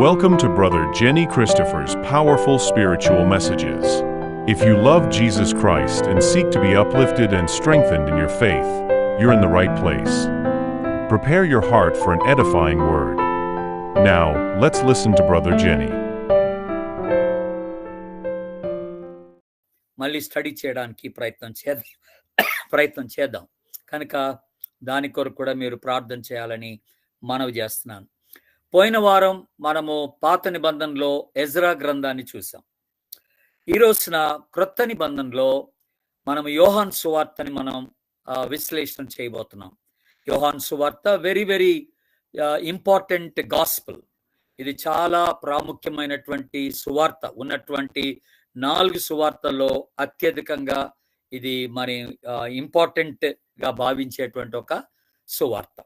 Welcome to Brother Jenny Christopher's powerful spiritual messages. If you love Jesus Christ and seek to be uplifted and strengthened in your faith, you're in the right place. Prepare your heart for an edifying word. Now, let's listen to Brother Jenny. మళ్ళీ study చేయడానికి ప్రయత్నం చేద్దాం కనుక దాని కొరకు కూడా మీరు ప్రార్థన చేయాలని మనవి చేస్తున్నాను. పోయిన వారం మనము పాత నిబంధనలో ఎజ్రా గ్రంథాన్ని చూసాం. ఈ రోజున క్రొత్త నిబంధనలో మనం యోహాన్ సువార్తని మనం విశ్లేషణ చేయబోతున్నాం. యోహాన్ సువార్త వెరీ ఇంపార్టెంట్ గాస్పెల్. ఇది చాలా ప్రాముఖ్యమైనటువంటి సువార్త. ఉన్నటువంటి 4 సువార్తల్లో అత్యధికంగా ఇది మరి ఇంపార్టెంట్ గా భావించేటువంటి ఒక సువార్త.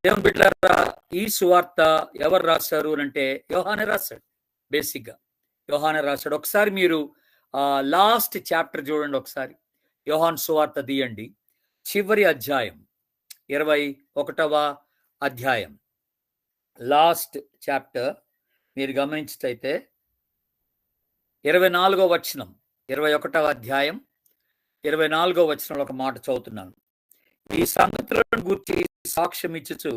దేవుని బిడ్డలారా, ఈ సువార్త ఎవరు రాశారు అంటే యోహానే రాశాడు. బేసిక్గా యోహానే రాశాడు. ఒకసారి మీరు లాస్ట్ చాప్టర్ చూడండి. ఒకసారి యోహాన్ సువార్త తీయండి, చివరి అధ్యాయం 21వ అధ్యాయం లాస్ట్ చాప్టర్ మీరు గమనించినట్లయితే 24వ వచనం, 21వ అధ్యాయం 24వ వచనంలో ఒక మాట చదువుతున్నాను. ఈ సంగతులను గురించి సాక్ష్యం ఇచ్చుచు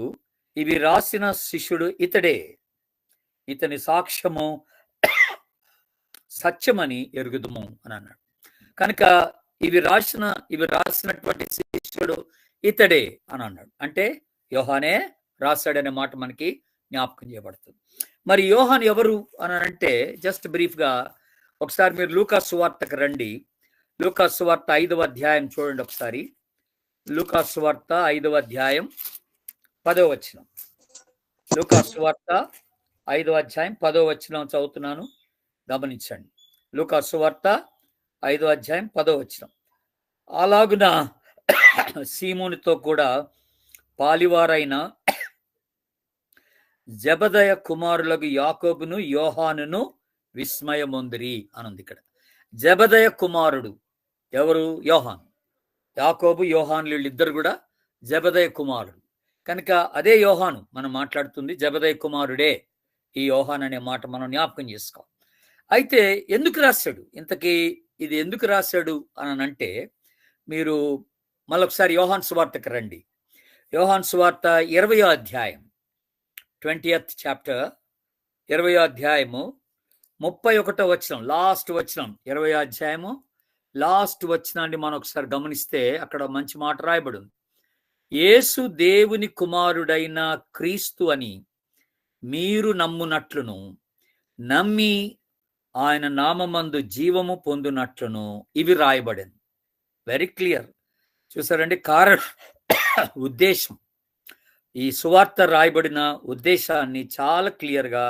ఇవి రాసిన శిష్యుడు ఇతడే, ఇతని సాక్ష్యము సత్యమని ఎరుగుదుము అని అన్నాడు. కనుక ఇవి రాసినటువంటి శిష్యుడు ఇతడే అని అన్నాడు. అంటే యోహానే రాశాడనే మాట మనకి జ్ఞాపకం చేయబడుతుంది. మరి యోహాన్ ఎవరు అని అంటే జస్ట్ బ్రీఫ్గా ఒకసారి మీరు లూకా సువార్తకు రండి. లూకా సువార్త 5వ అధ్యాయం చూడండి. ఒకసారి లూకా సువార్త 5వ అధ్యాయం 10వ వచనం. లూకా సువార్త 5వ అధ్యాయం 10వ వచనం చదువుతున్నాను, గమనించండి. లూకా సువార్త 5వ అధ్యాయం 10వ వచనం. అలాగున సీమోనుతో కూడా పాలివారైన జెబెదయ కుమారులకు యాకోబును యోహానును విస్మయమొందిరి అనుంది. ఇక్కడ జెబెదయ కుమారుడు ఎవరు? యోహాను. యాకోబు యోహాను వీళ్ళిద్దరు కూడా జెబెదయ కుమారుడు. కనుక అదే యోహాను మనం మాట్లాడుతుంది, జెబెదయ కుమారుడే ఈ యోహాన్ అనే మాట మనం జ్ఞాపకం చేసుకోవాలి. అయితే ఎందుకు రాశాడు ఇంతకీ? ఇది ఎందుకు రాశాడు అని అంటే మీరు మళ్ళొకసారి యోహాన్ సువార్తకు రండి. యోహాన్ సువార్త 20వ అధ్యాయం 20th చాప్టర్ 20వ అధ్యాయము 31వ వచనం, లాస్ట్ వచనం. 20వ అధ్యాయము లాస్ట్ వచనాన్ని మనం ఒకసారి గమనిస్తే అక్కడ మంచి మాట రాయబడి ఉంది. యేసు దేవుని కుమారుడైన క్రీస్తు అని మీరు నమ్మునట్లును, నమ్మి ఆయన నామమందు జీవము పొందునట్లును ఇవి రాయబడింది. Very clear. చూసారండి ఉద్దేశం. ఈ సువార్త రాయబడిన ఉద్దేశాన్ని చాలా క్లియర్గా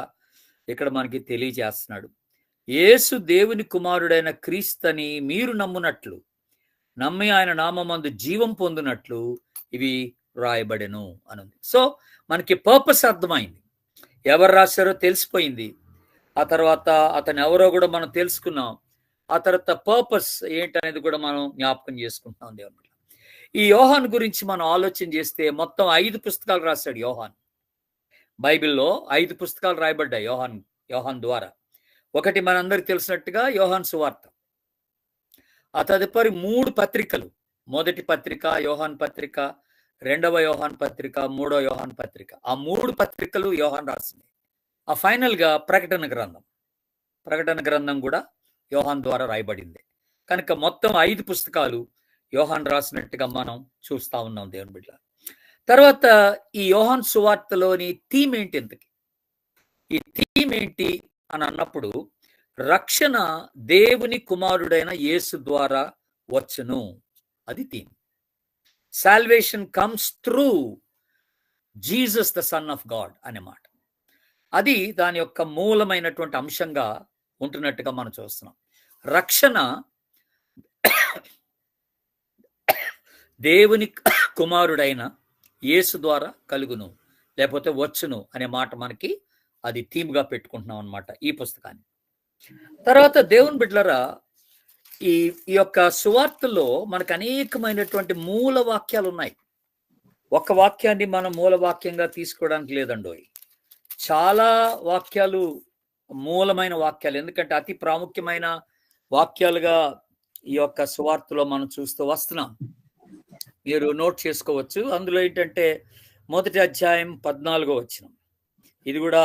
ఇక్కడ మనకి తెలియజేస్తున్నాడు. యేసు దేవుని కుమారుడైన క్రీస్తుని మీరు నమ్మునట్లు, నమ్మి ఆయన నామమందు జీవం పొందినట్లు ఇవి రాయబడెను అనుంది. సో మనకి పర్పస్ అర్థమైంది, ఎవరు రాశారో తెలిసిపోయింది. ఆ తర్వాత అతను ఎవరో కూడా మనం తెలుసుకున్నాం. ఆ తర్వాత పర్పస్ ఏంటనేది కూడా మనం జ్ఞాపకం చేసుకుంటున్నాం. దేవుని ఈ యోహాన్ గురించి మనం ఆలోచన చేస్తే మొత్తం 5 పుస్తకాలు రాశాడు యోహాన్. బైబిల్లో 5 పుస్తకాలు రాయబడ్డాయి యోహాన్ ద్వారా. ఒకటి మనందరికి తెలిసినట్టుగా యోహాన్ సువార్త. ఆ తదుపరి 3 పత్రికలు. మొదటి పత్రిక యోహాన్ పత్రిక, 2వ యోహాన్ పత్రిక, 3వ యోహాన్ పత్రిక. ఆ 3 పత్రికలు యోహాన్ రాసింది. ఆ ఫైనల్గా ప్రకటన గ్రంథం కూడా యోహాన్ ద్వారా రాయబడింది. కనుక మొత్తం 5 పుస్తకాలు యోహాన్ రాసినట్టుగా మనం చూస్తా ఉన్నాం దేవుని బిడ్డ. తర్వాత ఈ యోహాన్ సువార్తలోని థీమ్ ఏంటి? ఇంతకి ఈ థీమ్ ఏంటి అని అన్నప్పుడు, రక్షణ దేవుని కుమారుడైన యేసు ద్వారా వచ్చును, అది theme. Salvation comes through Jesus the son of God అనే మాట. అది దాని యొక్క మూలమైనటువంటి అంశంగా ఉంటున్నట్టుగా మనం చూస్తున్నాం. రక్షణ దేవుని కుమారుడైన యేసు ద్వారా కలుగును, లేకపోతే వచ్చును అనే మాట మనకి అది థీమ్గా పెట్టుకుంటున్నాం అన్నమాట ఈ పుస్తకాన్ని. తర్వాత దేవుని బిడ్డలారా, ఈ యొక్క సువార్తలో మనకు అనేకమైనటువంటి మూల వాక్యాలు ఉన్నాయి. ఒక వాక్యాన్ని మనం మూల వాక్యంగా తీసుకోవడానికి లేదండోయ్. చాలా వాక్యాలు మూలమైన వాక్యాలు, ఎందుకంటే అతి ప్రాముఖ్యమైన వాక్యాలుగా ఈ యొక్క సువార్తలో మనం చూస్తూ వస్తున్నాం. మీరు నోట్ చేసుకోవచ్చు. అందులో ఏంటంటే మొదటి అధ్యాయం 14వ వచనం. ఇది కూడా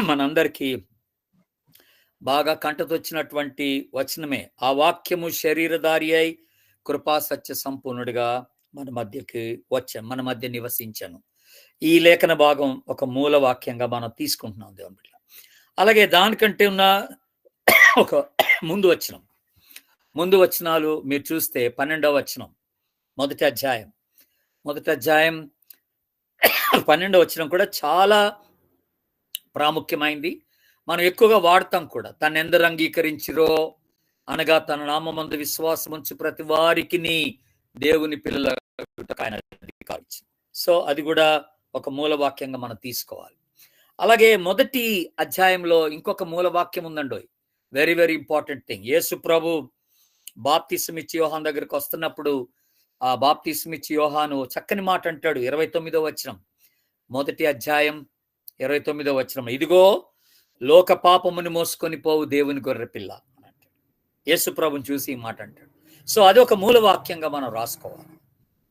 మనందరికీ బాగా కంటతొచ్చినటువంటి వచనమే. ఆ వాక్యము శరీరధారి అయి కృపా సత్య సంపూర్ణుడిగా మన మధ్య నివసించను. ఈ లేఖన భాగం ఒక మూల వాక్యంగా మనం తీసుకుంటున్నాం దేవుని బిడ్డ. అలాగే దానికంటే ఉన్న ఒక ముందు వచనాలు మీరు చూస్తే 12వ వచనం, మొదటి అధ్యాయం 12వ వచనం కూడా చాలా ప్రాముఖ్యమైంది. మనం ఎక్కువగా వాడతాం కూడా. తన్నెందరు అంగీకరించిరో అనగా తన నామమందు విశ్వాసం ఉంచు ప్రతి వారికి దేవుని పిల్లల ఆయన అధికారం ఇచ్చింది. సో అది కూడా ఒక మూల వాక్యంగా మనం తీసుకోవాలి. అలాగే మొదటి అధ్యాయంలో ఇంకొక మూల వాక్యం ఉందండి. Very very important thing. Yesu ప్రభు బాప్తిసం ఇచ్చి యోహాను దగ్గరికి వస్తున్నప్పుడు ఆ బాప్తిసం ఇచ్చి యోహాను చక్కని మాట అంటాడు. 29వ వచనం, మొదటి అధ్యాయం 29వ వచనం, ఇదిగో లోక పాపముని మోసుకొని పోవు దేవుని గొర్రె పిల్ల అని అంటాడు. యేసు ప్రభుని చూసి ఈ మాట అంటాడు. సో అది ఒక మూల వాక్యంగా మనం రాసుకోవాలి.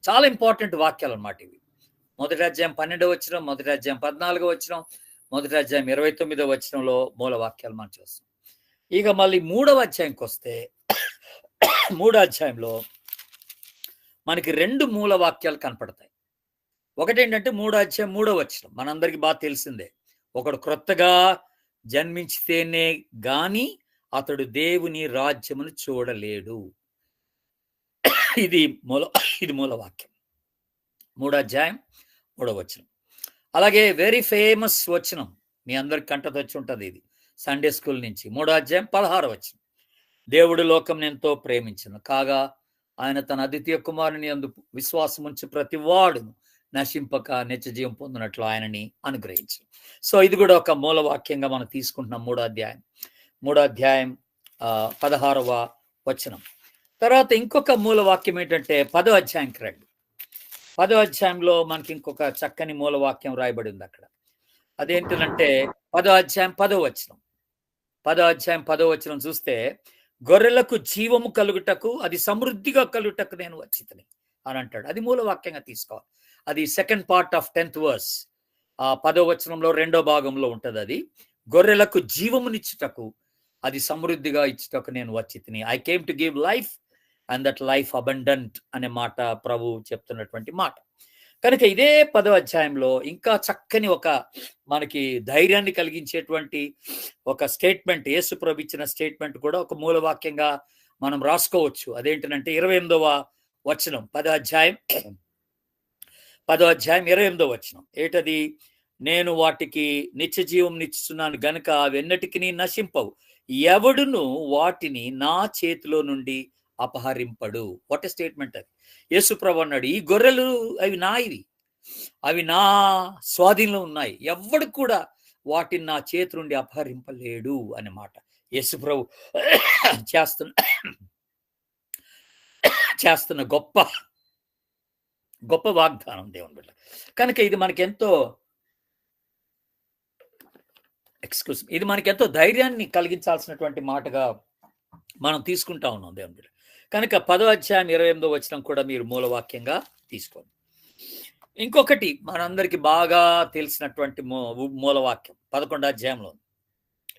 చాలా ఇంపార్టెంట్ వాక్యాలు అన్నమాట ఇవి. మొదటి అధ్యాయం 12వ వచనం, మొదటి అధ్యాయం 14వ వచనం, మొదటి అధ్యాయం 29వ వచనంలో మూల వాక్యాలు మనం చూస్తాం. ఇక మళ్ళీ 3వ అధ్యాయంకి వస్తే 3వ అధ్యాయంలో మనకి 2 మూల వాక్యాలు కనపడతాయి. ఒకటి ఏంటంటే 3వ అధ్యాయం 3వ వచనం మనందరికి బాగా తెలిసిందే. ఒకడు క్రొత్తగా జన్మించితేనే గాని అతడు దేవుని రాజ్యమును చూడలేడు. ఇది మూల వాక్యం. 3వ అధ్యాయం 3వ వచనం. అలాగే వెరీ ఫేమస్ వచనం, మీ అందరికి కంటతొచ్చి ఉంటుంది. ఇది సండే స్కూల్ నుంచి 3వ అధ్యాయం 16వ వచనం, దేవుడు లోకం ఎంతో ప్రేమించును కాగా ఆయన తన అద్వితీయ కుమారుని యందు విశ్వాసం ఉంచి ప్రతి వాడును నశింపక నిత్య జీవం పొందినట్లు ఆయనని అనుగ్రహించు. సో ఇది కూడా ఒక మూల వాక్యంగా మనం తీసుకుంటున్నాం. 3వ అధ్యాయం 16వ వచనం. తర్వాత ఇంకొక మూల వాక్యం ఏంటంటే 10వ అధ్యాయంకి రండి. 10వ అధ్యాయంలో మనకి ఇంకొక చక్కని మూల వాక్యం రాయబడి ఉంది అక్కడ. అదేంటంటే 10వ అధ్యాయం 10వ వచనం. 10వ అధ్యాయం 10వ వచనం చూస్తే, గొర్రెలకు జీవము కలుగుటకు అది సమృద్ధిగా కలుగుటకు నేను వచ్చితిని అని అంటాడు. అది మూల వాక్యంగా తీసుకోవాలి. అది second part of 10th verse. ఆ 10వ వచనంలో 2వ భాగంలో ఉంటుంది. అది గొర్రెలకు జీవమునిచ్చుటకు అది సమృద్ధిగా ఇచ్చుటకు నేను వచ్చితిని. I came to give life and that life abundant అనే మాట ప్రభు చెప్తున్నటువంటి మాట. కనుక ఇదే 10వ అధ్యాయంలో ఇంకా చక్కని ఒక మనకి ధైర్యాన్ని కలిగించేటువంటి ఒక స్టేట్మెంట్, యేసు ప్రభు ఇచ్చిన స్టేట్మెంట్ కూడా ఒక మూల వాక్యంగా మనం రాసుకోవచ్చు. అదేంటంటే 28వ వచనం, 10వ అధ్యాయం 28వ వచనం. ఏటది? నేను వాటికి నిత్య జీవం నిచ్చుచున్నాను గనుక అవెన్నటికి నశింపవు, ఎవడును వాటిని నా చేతిలో నుండి అపహరింపడు. వాట్ ఎ స్టేట్మెంట్ అది. యేసు ప్రభు అన్నాడు, ఈ గొర్రెలు అవి నా స్వాధీనంలో ఉన్నాయి, ఎవడు కూడా వాటిని నా చేతి నుండి అపహరింపలేడు అనే మాట యేసు ప్రభు చేస్తున్న గొప్ప వాగ్దానం దేవుని బిడ్డ. కనుక ఇది మనకెంతో ధైర్యాన్ని కలిగించాల్సినటువంటి మాటగా మనం తీసుకుంటా ఉన్నాం దేవుని బిడ్డ. కనుక 10వ అధ్యాయం 28వ వచనం కూడా మీరు మూలవాక్యంగా తీసుకోండి. ఇంకొకటి మనందరికి బాగా తెలిసినటువంటి మూలవాక్యం 11వ అధ్యాయంలో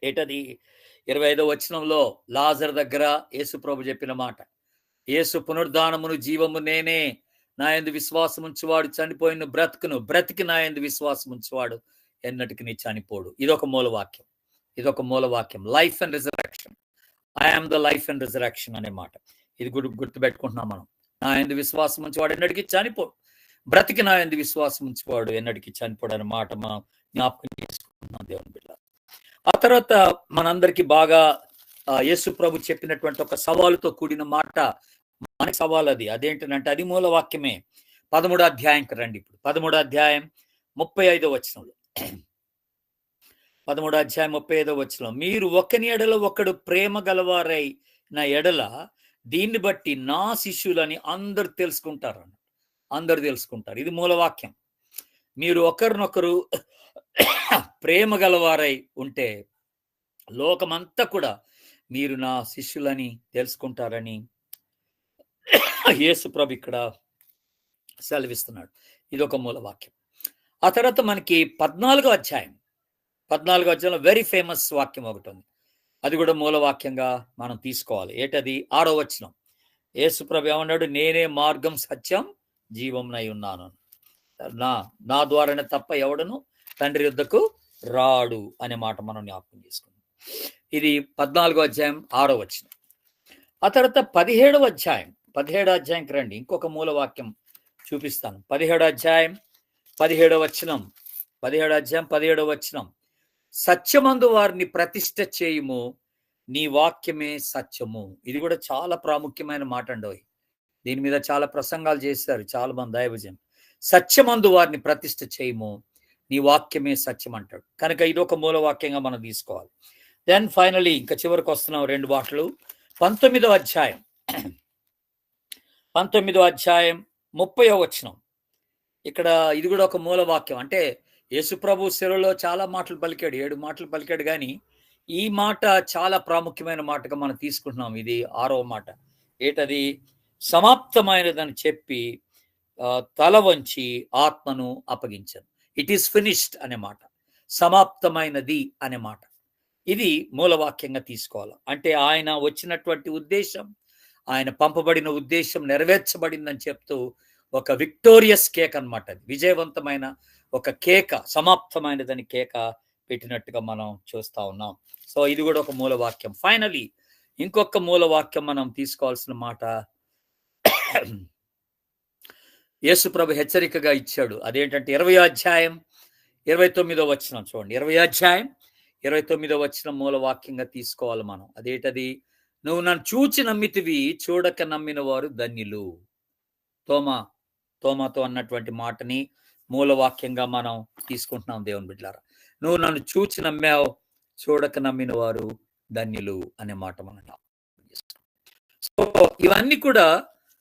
ఏటది? 25వ వచనంలో లాజరు దగ్గర యేసు ప్రభు చెప్పిన మాట, యేసు పునరుద్ధానమును జీవము నేనే, నా యందు విశ్వాసం ఉంచువాడు చనిపోయిన బ్రతికి నా యందు విశ్వాసం ఉంచువాడు ఎన్నటికి నీ చనిపోడు. ఇదొక మూలవాక్యం. Life and resurrection. I am the life and resurrection అనే మాట ఇది గుర్తుపెట్టుకుంటున్నాం మనం. నా యందు విశ్వాసం ఉంచువాడు ఎన్నటికి చనిపోడు, బ్రతికి నా యందు విశ్వాసం ఉంచువాడు ఎన్నటికి చనిపోడు అనే మాట మనం జ్ఞాపకం చేసుకుంటున్నాం దేవుని బిడ్డ. ఆ తర్వాత మనందరికి బాగా యేసు ప్రభు చెప్పినటువంటి ఒక సవాలుతో కూడిన మాట, మనకి సవాల్ అదేంటంటే అది మూలవాక్యమే. 13వ అధ్యాయంకి రండి. ఇప్పుడు 13వ అధ్యాయం 35వ వచనంలో 13వ అధ్యాయం 35వ వచనం, మీరు ఒకని ఎడల ఒకడు ప్రేమ గలవారై నా ఎడల దీన్ని బట్టి నా శిష్యులని అందరు తెలుసుకుంటారు. ఇది మూలవాక్యం. మీరు ఒకరినొకరు ప్రేమ గలవారై ఉంటే లోకమంతా కూడా మీరు నా శిష్యులని తెలుసుకుంటారని యేసు ప్రభు ఇక్కడ సెలవిస్తున్నాడు. ఇది ఒక మూల వాక్యం. ఆ తర్వాత మనకి 14వ అధ్యాయంలో వెరీ ఫేమస్ వాక్యం ఒకటి ఉంది. అది కూడా మూల వాక్యంగా మనం తీసుకోవాలి. ఏంటది? 6వ వచనం. యేసు ప్రభు ఏమన్నాడు? నేనే మార్గం, సత్యం, జీవంనై ఉన్నాను. నా ద్వారానే తప్ప ఎవడను తండ్రి యొద్దకు రాడు అనే మాట మనం జ్ఞాపకం చేసుకుందాం. ఇది 14వ అధ్యాయం 6వ వచనం. ఆ తర్వాత 17వ అధ్యాయంకి రండి. ఇంకొక మూల వాక్యం చూపిస్తాను. 17వ అధ్యాయం 17వ వచనం. సత్యమందు వారిని ప్రతిష్ఠ చేయుము, నీ వాక్యమే సత్యము. ఇది కూడా చాలా ప్రాముఖ్యమైన మాట అండి. దీని మీద చాలా ప్రసంగాలు చేశారు చాలా మంది దైవజనులు. సత్యమందు వారిని ప్రతిష్ఠ చేయుము, నీ వాక్యమే సత్యం అంటాడు. కనుక ఇది ఒక మూల వాక్యంగా మనం తీసుకోవాలి. దెన్ ఫైనలీ ఇంకా చివరికి వస్తున్నాం 2 మాటలు. 19వ అధ్యాయం 30వ వచనం. ఇక్కడ ఇది కూడా ఒక మూల వాక్యం. అంటే యేసుప్రభు శిలువలో చాలా మాటలు పలికాడు, 7 మాటలు పలికాడు. కానీ ఈ మాట చాలా ప్రాముఖ్యమైన మాటగా మనం తీసుకుంటున్నాం. ఇది 6వ మాట. ఏంటది? సమాప్తమైనదని చెప్పి తల వంచి ఆత్మను అప్పగించాను. ఇట్ ఈస్ ఫినిష్డ్ అనే మాట, సమాప్తమైనది అనే మాట. ఇది మూలవాక్యంగా తీసుకోవాలి. అంటే ఆయన వచ్చినటువంటి ఉద్దేశం, ఆయన పంపబడిన ఉద్దేశం నెరవేర్చబడిందని చెప్తూ ఒక విక్టోరియస్ కేక్ అన్నమాట. అది విజయవంతమైన ఒక కేక, సమాప్తమైనదని కేక పెట్టినట్టుగా మనం చూస్తా ఉన్నాం. సో ఇది కూడా ఒక మూలవాక్యం. ఫైనలీ ఇంకొక మూలవాక్యం మనం తీసుకోవాల్సిన మాట, యేసు ప్రభు హెచ్చరికగా ఇచ్చాడు. అదేంటంటే 20వ అధ్యాయం 29వ వచనం చూడండి. 20వ అధ్యాయం 29వ వచనం మూలవాక్యంగా తీసుకోవాలి మనం. అదేంటది? నువ్వు నన్ను చూచి నమ్మితివి, చూడక నమ్మిన వారు ధన్యులు. తోమాతో అన్నటువంటి మాటని మూలవాక్యంగా మనం తీసుకుంటున్నాం. దేవుని బిడ్డలారా, నువ్వు నన్ను చూచి నమ్మావు, చూడక నమ్మిన వారు ధన్యులు అనే మాట మనం. సో ఇవన్నీ కూడా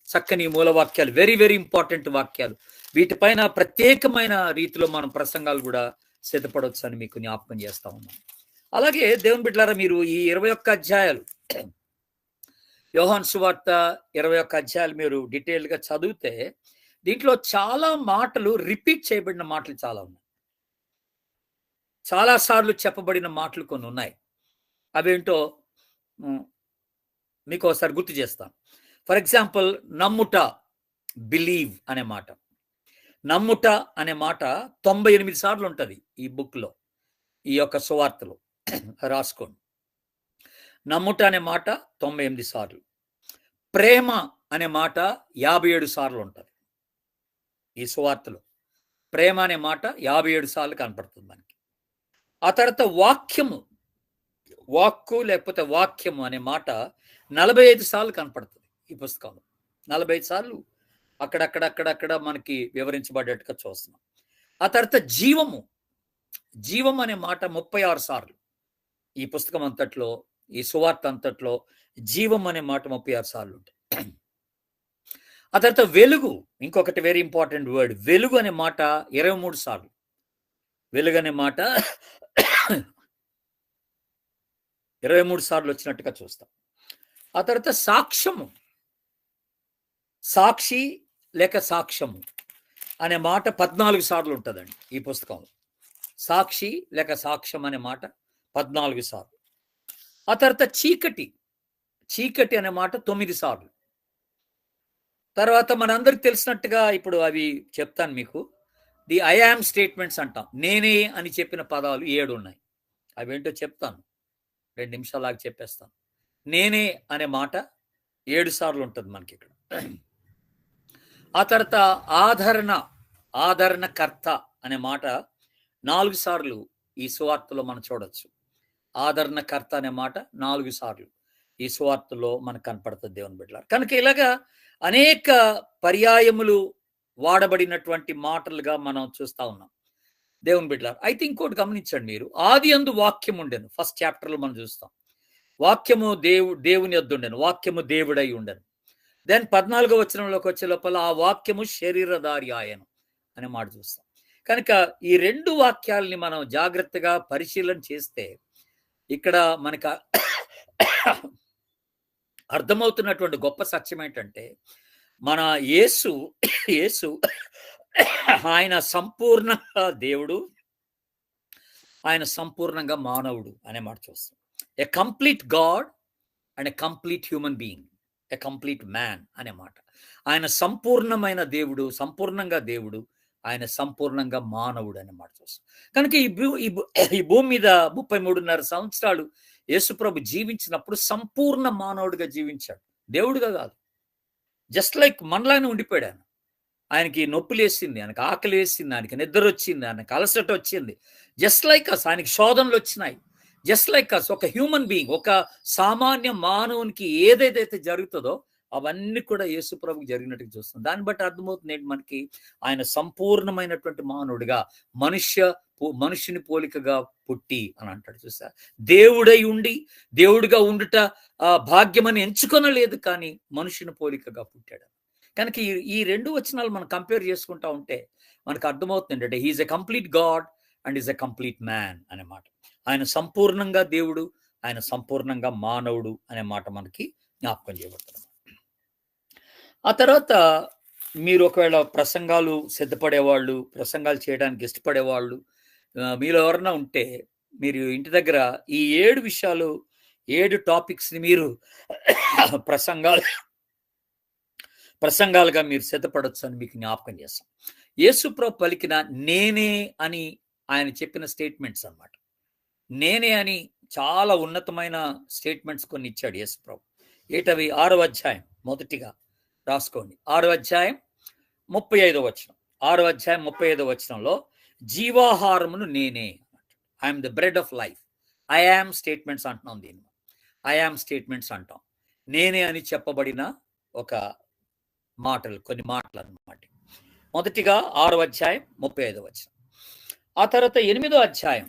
చక్కని మూలవాక్యాలు, వెరీ వెరీ ఇంపార్టెంట్ వాక్యాలు. వీటిపైన ప్రత్యేకమైన రీతిలో మనం ప్రసంగాలు కూడా సిద్ధపడవచ్చు అని మీకు జ్ఞాపకం చేస్తా ఉన్నాం. అలాగే దేవుని బిడ్డలారా, మీరు ఈ 21 అధ్యాయాలు, యోహాను సువార్త 21 అధ్యాయాలు మీరు డీటెయిల్గా చదివితే దీంట్లో చాలా మాటలు రిపీట్ చేయబడిన మాటలు చాలా ఉన్నాయి. చాలా సార్లు చెప్పబడిన మాటలు కొన్ని ఉన్నాయి. అవేంటో మీకు ఒకసారి గుర్తు చేస్తాను. ఫర్ ఎగ్జాంపుల్, నమ్ముట, బిలీవ్ అనే మాట. నమ్ముట అనే మాట 98 సార్లు ఉంటుంది ఈ బుక్లో, ఈ యొక్క సువార్తలో. రాసుకోండి. నమ్ముట అనే మాట 98 సార్లు. ప్రేమ అనే మాట 57 సార్లు ఉంటుంది ఈ సువార్తలో. ప్రేమ అనే మాట 57 సార్లు కనపడుతుంది మనకి. ఆ తర్వాత వాక్కు లేకపోతే వాక్యము అనే మాట 45 సార్లు కనపడుతుంది ఈ పుస్తకంలో. 45 సార్లు అక్కడక్కడ మనకి వివరించబడేట్టుగా చూస్తున్నాం. ఆ తర్వాత జీవం అనే మాట 36 సార్లు ఈ పుస్తకం అంతట్లో, ఈ సువార్త అంతట్లో జీవం అనే మాట 36 సార్లు ఉంటాయి. ఆ తర్వాత వెలుగు, ఇంకొకటి వెరీ ఇంపార్టెంట్ వర్డ్, వెలుగు అనే మాట 23 సార్లు. వెలుగు అనే మాట 23 సార్లు వచ్చినట్టుగా చూస్తాం. ఆ తర్వాత సాక్షి లేక సాక్ష్యము అనే మాట 14 సార్లు ఉంటుందండి ఈ పుస్తకంలో. సాక్షి లేక సాక్ష్యం అనే మాట 14 సార్లు. ఆ తర్వాత చీకటి అనే మాట 9 సార్లు. తర్వాత మనందరికి తెలిసినట్టుగా ఇప్పుడు అవి చెప్తాను మీకు. ది ఐ యామ్ స్టేట్మెంట్స్ అంటాం. నేనే అని చెప్పిన పదాలు 7 ఉన్నాయి. అవేంటో చెప్తాను, 2 నిమిషాలాగా చెప్పేస్తాను. నేనే అనే మాట 7 సార్లు ఉంటుంది మనకి ఇక్కడ. ఆ తర్వాత ఆదరణకర్త అనే మాట 4 సార్లు ఈ సువార్తలో మనం చూడొచ్చు. ఆదరణకర్త అనే మాట 4 సార్లు ఈ సువార్తలో మనకు కనపడుతుంది దేవుని బిడ్డలారా. కనుక ఇలాగా అనేక పర్యాయములు వాడబడినటువంటి మాటలుగా మనం చూస్తా ఉన్నాం దేవుని బిడ్డలారా. అయితే ఇంకోటి గమనించండి మీరు, ఆదియందు వాక్యం ఉండెను, ఫస్ట్ చాప్టర్లో మనం చూస్తాం. వాక్యము దేవుని యొద్ద ఉండెను, వాక్యము దేవుడై ఉండెను. దెన్ 14వ వచనంలోకి వచ్చే లోపల ఆ వాక్యము శరీరధారి ఆయను అనే మాట చూస్తాం. కనుక ఈ 2 వాక్యాలని మనం జాగ్రత్తగా పరిశీలన చేస్తే ఇక్కడ మనకు అర్థమవుతున్నటువంటి గొప్ప సత్యం ఏంటంటే, మన యేసు యేసు ఆయన సంపూర్ణంగా దేవుడు, ఆయన సంపూర్ణంగా మానవుడు అనే మాట చూస్తాం. ఎ complete god and a complete human being, a complete man అనే మాట. ఆయన సంపూర్ణమైన దేవుడు, సంపూర్ణంగా దేవుడు, ఆయన సంపూర్ణంగా మానవుడు అనే మాట చూస్తాం. కనుక ఈ భూమి మీద 33.5 సంవత్సరాలు యేసుప్రభు జీవించినప్పుడు సంపూర్ణ మానవుడిగా జీవించాడు, దేవుడిగా కాదు. జస్ట్ లైక్ మనలానే ఉండిపోయాడు ఆయన. ఆయనకి నొప్పులు వేసింది, ఆయనకి ఆకలి వేసింది, ఆయనకి నిద్ర వచ్చింది, ఆయనకి అలసట వచ్చింది. జస్ట్ లైక్ అస్ ఆయనకి శోధనలు వచ్చినాయి. జస్ట్ లైక్ అస్ ఒక హ్యూమన్ బీయింగ్, ఒక సామాన్య మానవునికి ఏదైతే జరుగుతుందో అవన్నీ కూడా యేసుప్రభుకి జరిగినట్టుగా చూస్తాం. దాన్ని బట్టి అర్థమవుతుంది ఏంటి మనకి, ఆయన సంపూర్ణమైనటువంటి మానవుడిగా మనుషుని పోలికగా పుట్టి అని అంటాడు. చూసా, దేవుడై ఉండి దేవుడిగా ఉండుట భాగ్యమని ఎంచుకొనలేదు, కానీ మనుషుని పోలికగా పుట్టాడు. కనుక ఈ 2 వచనాలు మనం కంపేర్ చేసుకుంటా ఉంటే మనకు అర్థమవుతుంది అంటే he is a complete god and is a complete man అనే మాట. ఆయన సంపూర్ణంగా దేవుడు, ఆయన సంపూర్ణంగా మానవుడు అనే మాట మనకి జ్ఞాపకం చేయబడుతుంది. ఆ తర్వాత మీరు ఒకవేళ ప్రసంగాలు సిద్ధపడేవాళ్ళు, ప్రసంగాలు చేయడానికి ఇష్టపడేవాళ్ళు మీలో ఎవరన్నా ఉంటే, మీరు ఇంటి దగ్గర ఈ 7 విషయాలు, 7 టాపిక్స్ని మీరు ప్రసంగాలుగా మీరు సిద్ధపడొచ్చు అని మీకు జ్ఞాపకం చేస్తాం. యేసుప్రభు పలికిన నేనే అని ఆయన చెప్పిన స్టేట్మెంట్స్ అన్నమాట. నేనే అని చాలా ఉన్నతమైన స్టేట్మెంట్స్ కొన్ని ఇచ్చాడు యేసుప్రభు. ఏటవి? 6వ అధ్యాయం మొదటిగా రాసుకోండి. 6వ అధ్యాయం 35వ వచనం. 6వ అధ్యాయం 35వ వచనంలో జీవాహారమును నేనే, I'm the bread of life. I am statements అంటున్నాం దీన్ని. ఐ యామ్ స్టేట్మెంట్స్ అంటాం. నేనే అని చెప్పబడిన ఒక మాటలు, కొన్ని మాటలు అన్నమాట. మొదటిగా 6వ అధ్యాయం 35వ వచనం. ఆ తర్వాత 8వ అధ్యాయం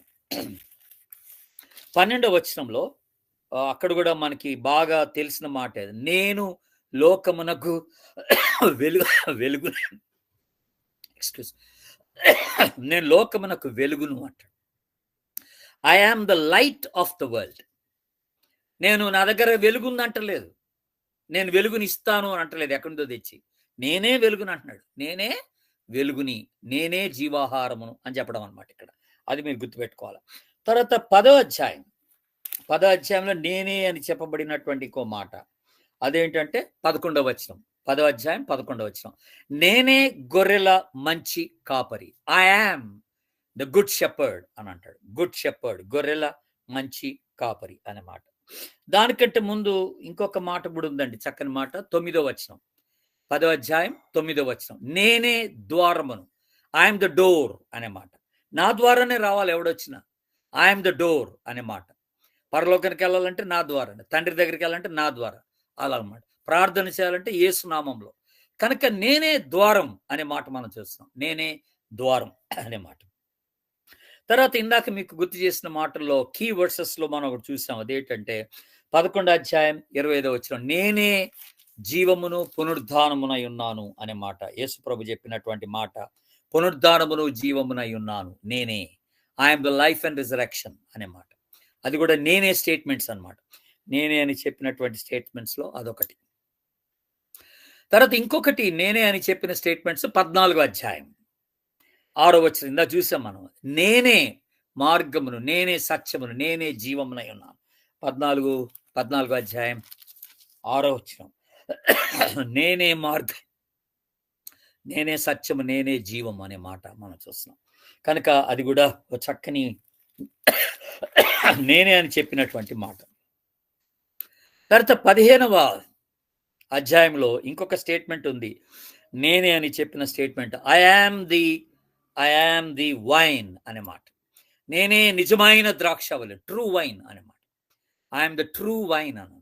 12వ వచనంలో అక్కడ కూడా మనకి బాగా తెలిసిన మాట, నేను లోకమునకు వెలుగు నేను లోకమునకు వెలుగును అంటాడు. I am the light of the world. నేను నా దగ్గర వెలుగుందంటలేదు, నేను వెలుగుని ఇస్తాను అని అంటలేదు ఎక్కడి నుంచో తెచ్చి. నేనే వెలుగుని అంటున్నాడు. నేనే వెలుగుని, నేనే జీవాహారమును అని చెప్పడం అనమాట ఇక్కడ. అది మీరు గుర్తుపెట్టుకోవాలి. తర్వాత 10వ అధ్యాయంలో నేనే అని చెప్పబడినటువంటి ఇంకో మాట, అదేంటంటే 11వ వచనం. 10వ అధ్యాయం 11వ వచనం, నేనే గొర్రెల మంచి కాపరి. I am the good shepherd అని అంటాడు. గుడ్ షెపర్డ్, గొర్రెల మంచి కాపరి అనే మాట. దానికంటే ముందు ఇంకొక మాట కూడా ఉందండి, చక్కని మాట. 9వ వచనం, 10వ అధ్యాయం 9వ వచనం, నేనే ద్వారమును. ఐఎమ్ ద డోర్ అనే మాట. నా ద్వారానే రావాలి ఎవడొచ్చినా. ఐఎమ్ ద డోర్ అనే మాట. పరలోకానికి వెళ్ళాలంటే నా ద్వారా, తండ్రి దగ్గరికి వెళ్ళాలంటే నా ద్వారా, అలా అన్నమాట. ప్రార్థన చేయాలంటే యేసు నామంలో. కనుక నేనే ద్వారం అనే మాట మనం చూస్తాం. నేనే ద్వారం అనే మాట. తర్వాత ఇందాక మీకు గుర్తు చేసిన మాటల్లో కీ వర్సెస్ లో మనం ఒకటి చూసాం. అదేంటంటే 11వ అధ్యాయం 25వ వచనం, నేనే జీవమును పునరుద్ధానమునై ఉన్నాను అనే మాట. యేసు ప్రభు చెప్పినటువంటి మాట, పునరుద్ధానమును జీవమునై ఉన్నాను నేనే. I'm the life and resurrection అనే మాట. అది కూడా నేనే స్టేట్మెంట్స్ అన్నమాట. నేనే అని చెప్పినటువంటి స్టేట్మెంట్స్ లో అదొకటి. తర్వాత ఇంకొకటి నేనే అని చెప్పిన స్టేట్మెంట్స్ 14వ అధ్యాయం 6వ వచనం. ఇందా చూసాం మనం, నేనే మార్గమును, నేనే సత్యమును, నేనే జీవమునై ఉన్నాను. 14వ అధ్యాయం 6వ వచనం, నేనే మార్గం, నేనే సత్యము, నేనే జీవము అనే మాట మనం చూస్తున్నాం. కనుక అది కూడా ఒక చక్కని నేనే అని చెప్పినటువంటి మాట. తర్వాత 15వ అధ్యాయంలో ఇంకొక స్టేట్మెంట్ ఉంది, నేనే అని చెప్పిన statement. I am the wine అనే మాట. నేనే నిజమైన ద్రాక్షవల్లి, ట్రూ వైన్ అనే మాట. ఐఎమ్ ద ట్రూ వైన్ అన్న,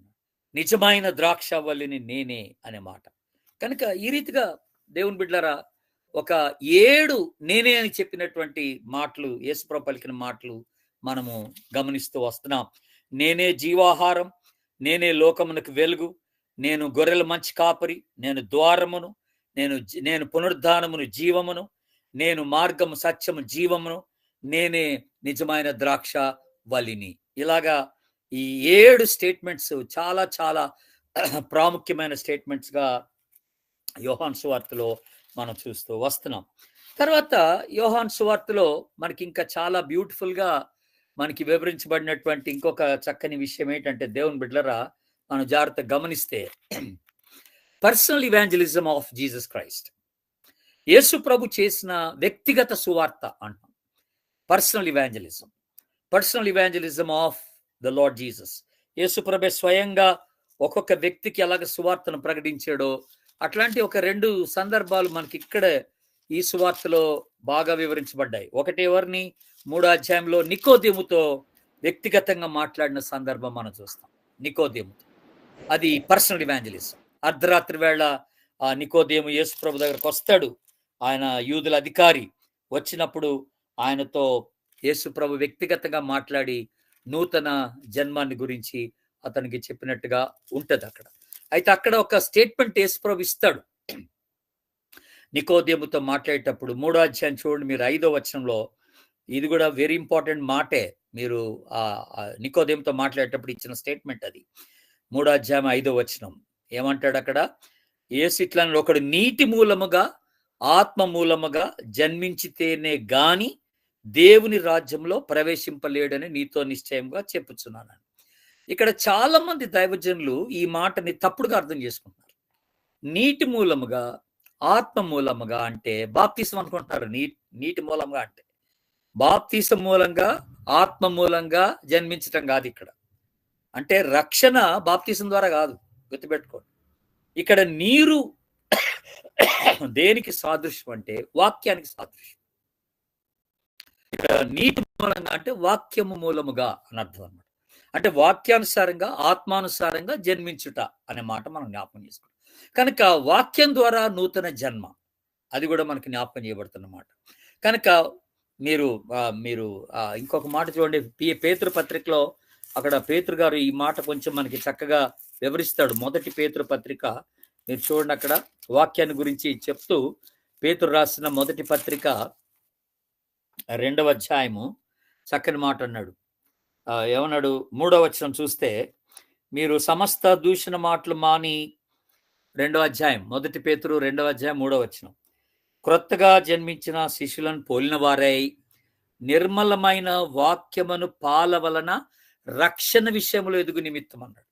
నిజమైన ద్రాక్షవల్లిని నేనే అనే మాట. కనుక ఈ రీతిగా దేవుని బిడ్డలారా ఒక 7 నేనే అని చెప్పినటువంటి మాటలు, యేసుప్రభు పలికిన మాటలు మనము గమనిస్తూ వస్తున్నాం. నేనే జీవాహారం, నేనే లోకమునకు వెలుగు, నేను గొర్రెల మంచి కాపరి, నేను ద్వారమును, నేను పునరుద్ధానమును జీవమును, నేను మార్గము, సత్యము, జీవమును, నేనే నిజమైన ద్రాక్ష వల్లిని. ఇలాగా ఈ 7 స్టేట్మెంట్స్ చాలా చాలా ప్రాముఖ్యమైన స్టేట్మెంట్స్ గా యోహాను సువార్తలో మనం చూస్తూ వస్తున్నాం. తర్వాత యోహాను సువార్తలో మనకి ఇంకా చాలా బ్యూటిఫుల్ గా మనకి వివరించబడినటువంటి ఇంకొక చక్కని విషయం ఏంటంటే, దేవుని బిడ్డలారా మనం జాగ్రత్తగా గమనిస్తే, personal evangelism of Jesus Christ. Yesu ప్రభు చేసిన వ్యక్తిగత సువార్త అంటాం personal evangelism of the Lord Jesus. Yesu ప్రభు స్వయంగా ఒక్కొక్క వ్యక్తికి ఎలాగ సువార్తను ప్రకటించాడో అట్లాంటి ఒక 2 సందర్భాలు మనకి ఇక్కడ ఈ సువార్తలో బాగా వివరించబడ్డాయి. ఒకటి ఎవరిని 3వ అధ్యాయంలో నికోదేముతో వ్యక్తిగతంగా మాట్లాడిన సందర్భం మనం చూస్తాం. నికోదేముతో అది పర్సనల్ ఇవాంజలిజం. అర్ధరాత్రి వేళ ఆ నికోదేము యేసు ప్రభు దగ్గరకు వస్తాడు. ఆయన యూదుల అధికారి. వచ్చినప్పుడు ఆయనతో యేసు ప్రభు వ్యక్తిగతంగా మాట్లాడి నూతన జన్మాన్ని గురించి అతనికి చెప్పినట్టుగా ఉంటది అక్కడ. అయితే అక్కడ ఒక స్టేట్మెంట్ యేసు ప్రభు ఇస్తాడు నికోదేముతో మాట్లాడేటప్పుడు. 3వ అధ్యాయం చూడండి మీరు 5వ వచనంలో. ఇది కూడా వెరీ ఇంపార్టెంట్ మాటే. మీరు ఆ నికోదేముతో మాట్లాడేటప్పుడు ఇచ్చిన స్టేట్మెంట్ అది. 3వ అధ్యాయం 5వ వచనం ఏమంటాడు అక్కడ? యేసు ఇట్లా, ఒకడు నీటి మూలముగా ఆత్మ మూలముగా జన్మించితేనే గాని దేవుని రాజ్యంలో ప్రవేశింపలేడని నీతో నిశ్చయంగా చెప్పుచున్నాను. ఇక్కడ చాలా మంది దైవజనులు ఈ మాటని తప్పుడుగా అర్థం చేసుకుంటున్నారు. నీటి మూలముగా ఆత్మ మూలముగా అంటే బాప్తిసం అనుకుంటున్నారు. నీటి మూలంగా అంటే బాప్తిసం మూలంగా ఆత్మ మూలంగా జన్మించటం కాదు. ఇక్కడ అంటే రక్షణ బాప్తిసం ద్వారా కాదు, గుర్తుపెట్టుకోండి. ఇక్కడ నీరు దేనికి సాదృశ్యం అంటే వాక్యానికి సాదృశ్యం. ఇక్కడ నీటి మూలంగా అంటే వాక్యము మూలముగా అని అర్థం అన్నమాట. అంటే వాక్యానుసారంగా ఆత్మానుసారంగా జన్మించుట అనే మాట మనం జ్ఞాపకం చేసుకోవాలి. కనుక వాక్యం ద్వారా నూతన జన్మ, అది కూడా మనకి జ్ఞాపకం చేయబడుతున్నమాట. కనుక మీరు ఇంకొక మాట చూడండి, పేతురు పత్రికలో అక్కడ పేతురు గారు ఈ మాట కొంచెం మనకి చక్కగా వివరిస్తాడు. మొదటి పేతురు పత్రిక మీరు చూడండి, అక్కడ వాక్యాన్ని గురించి చెప్తూ పేతురు రాసిన మొదటి పత్రిక 2వ అధ్యాయము చక్కని మాట అన్నాడు. ఏమన్నాడు? 3వ వచనం చూస్తే, మీరు సమస్త దూషణ మాటలు మాని, 2వ అధ్యాయం మొదటి పేతురు 2వ అధ్యాయం 3వ వచనం, క్రొత్తగా జన్మించిన శిశులను పోలిన వారై నిర్మలమైన వాక్యమును పాల వలన రక్షణ విషయములో ఎదుగు నిమిత్తం అన్నాడు.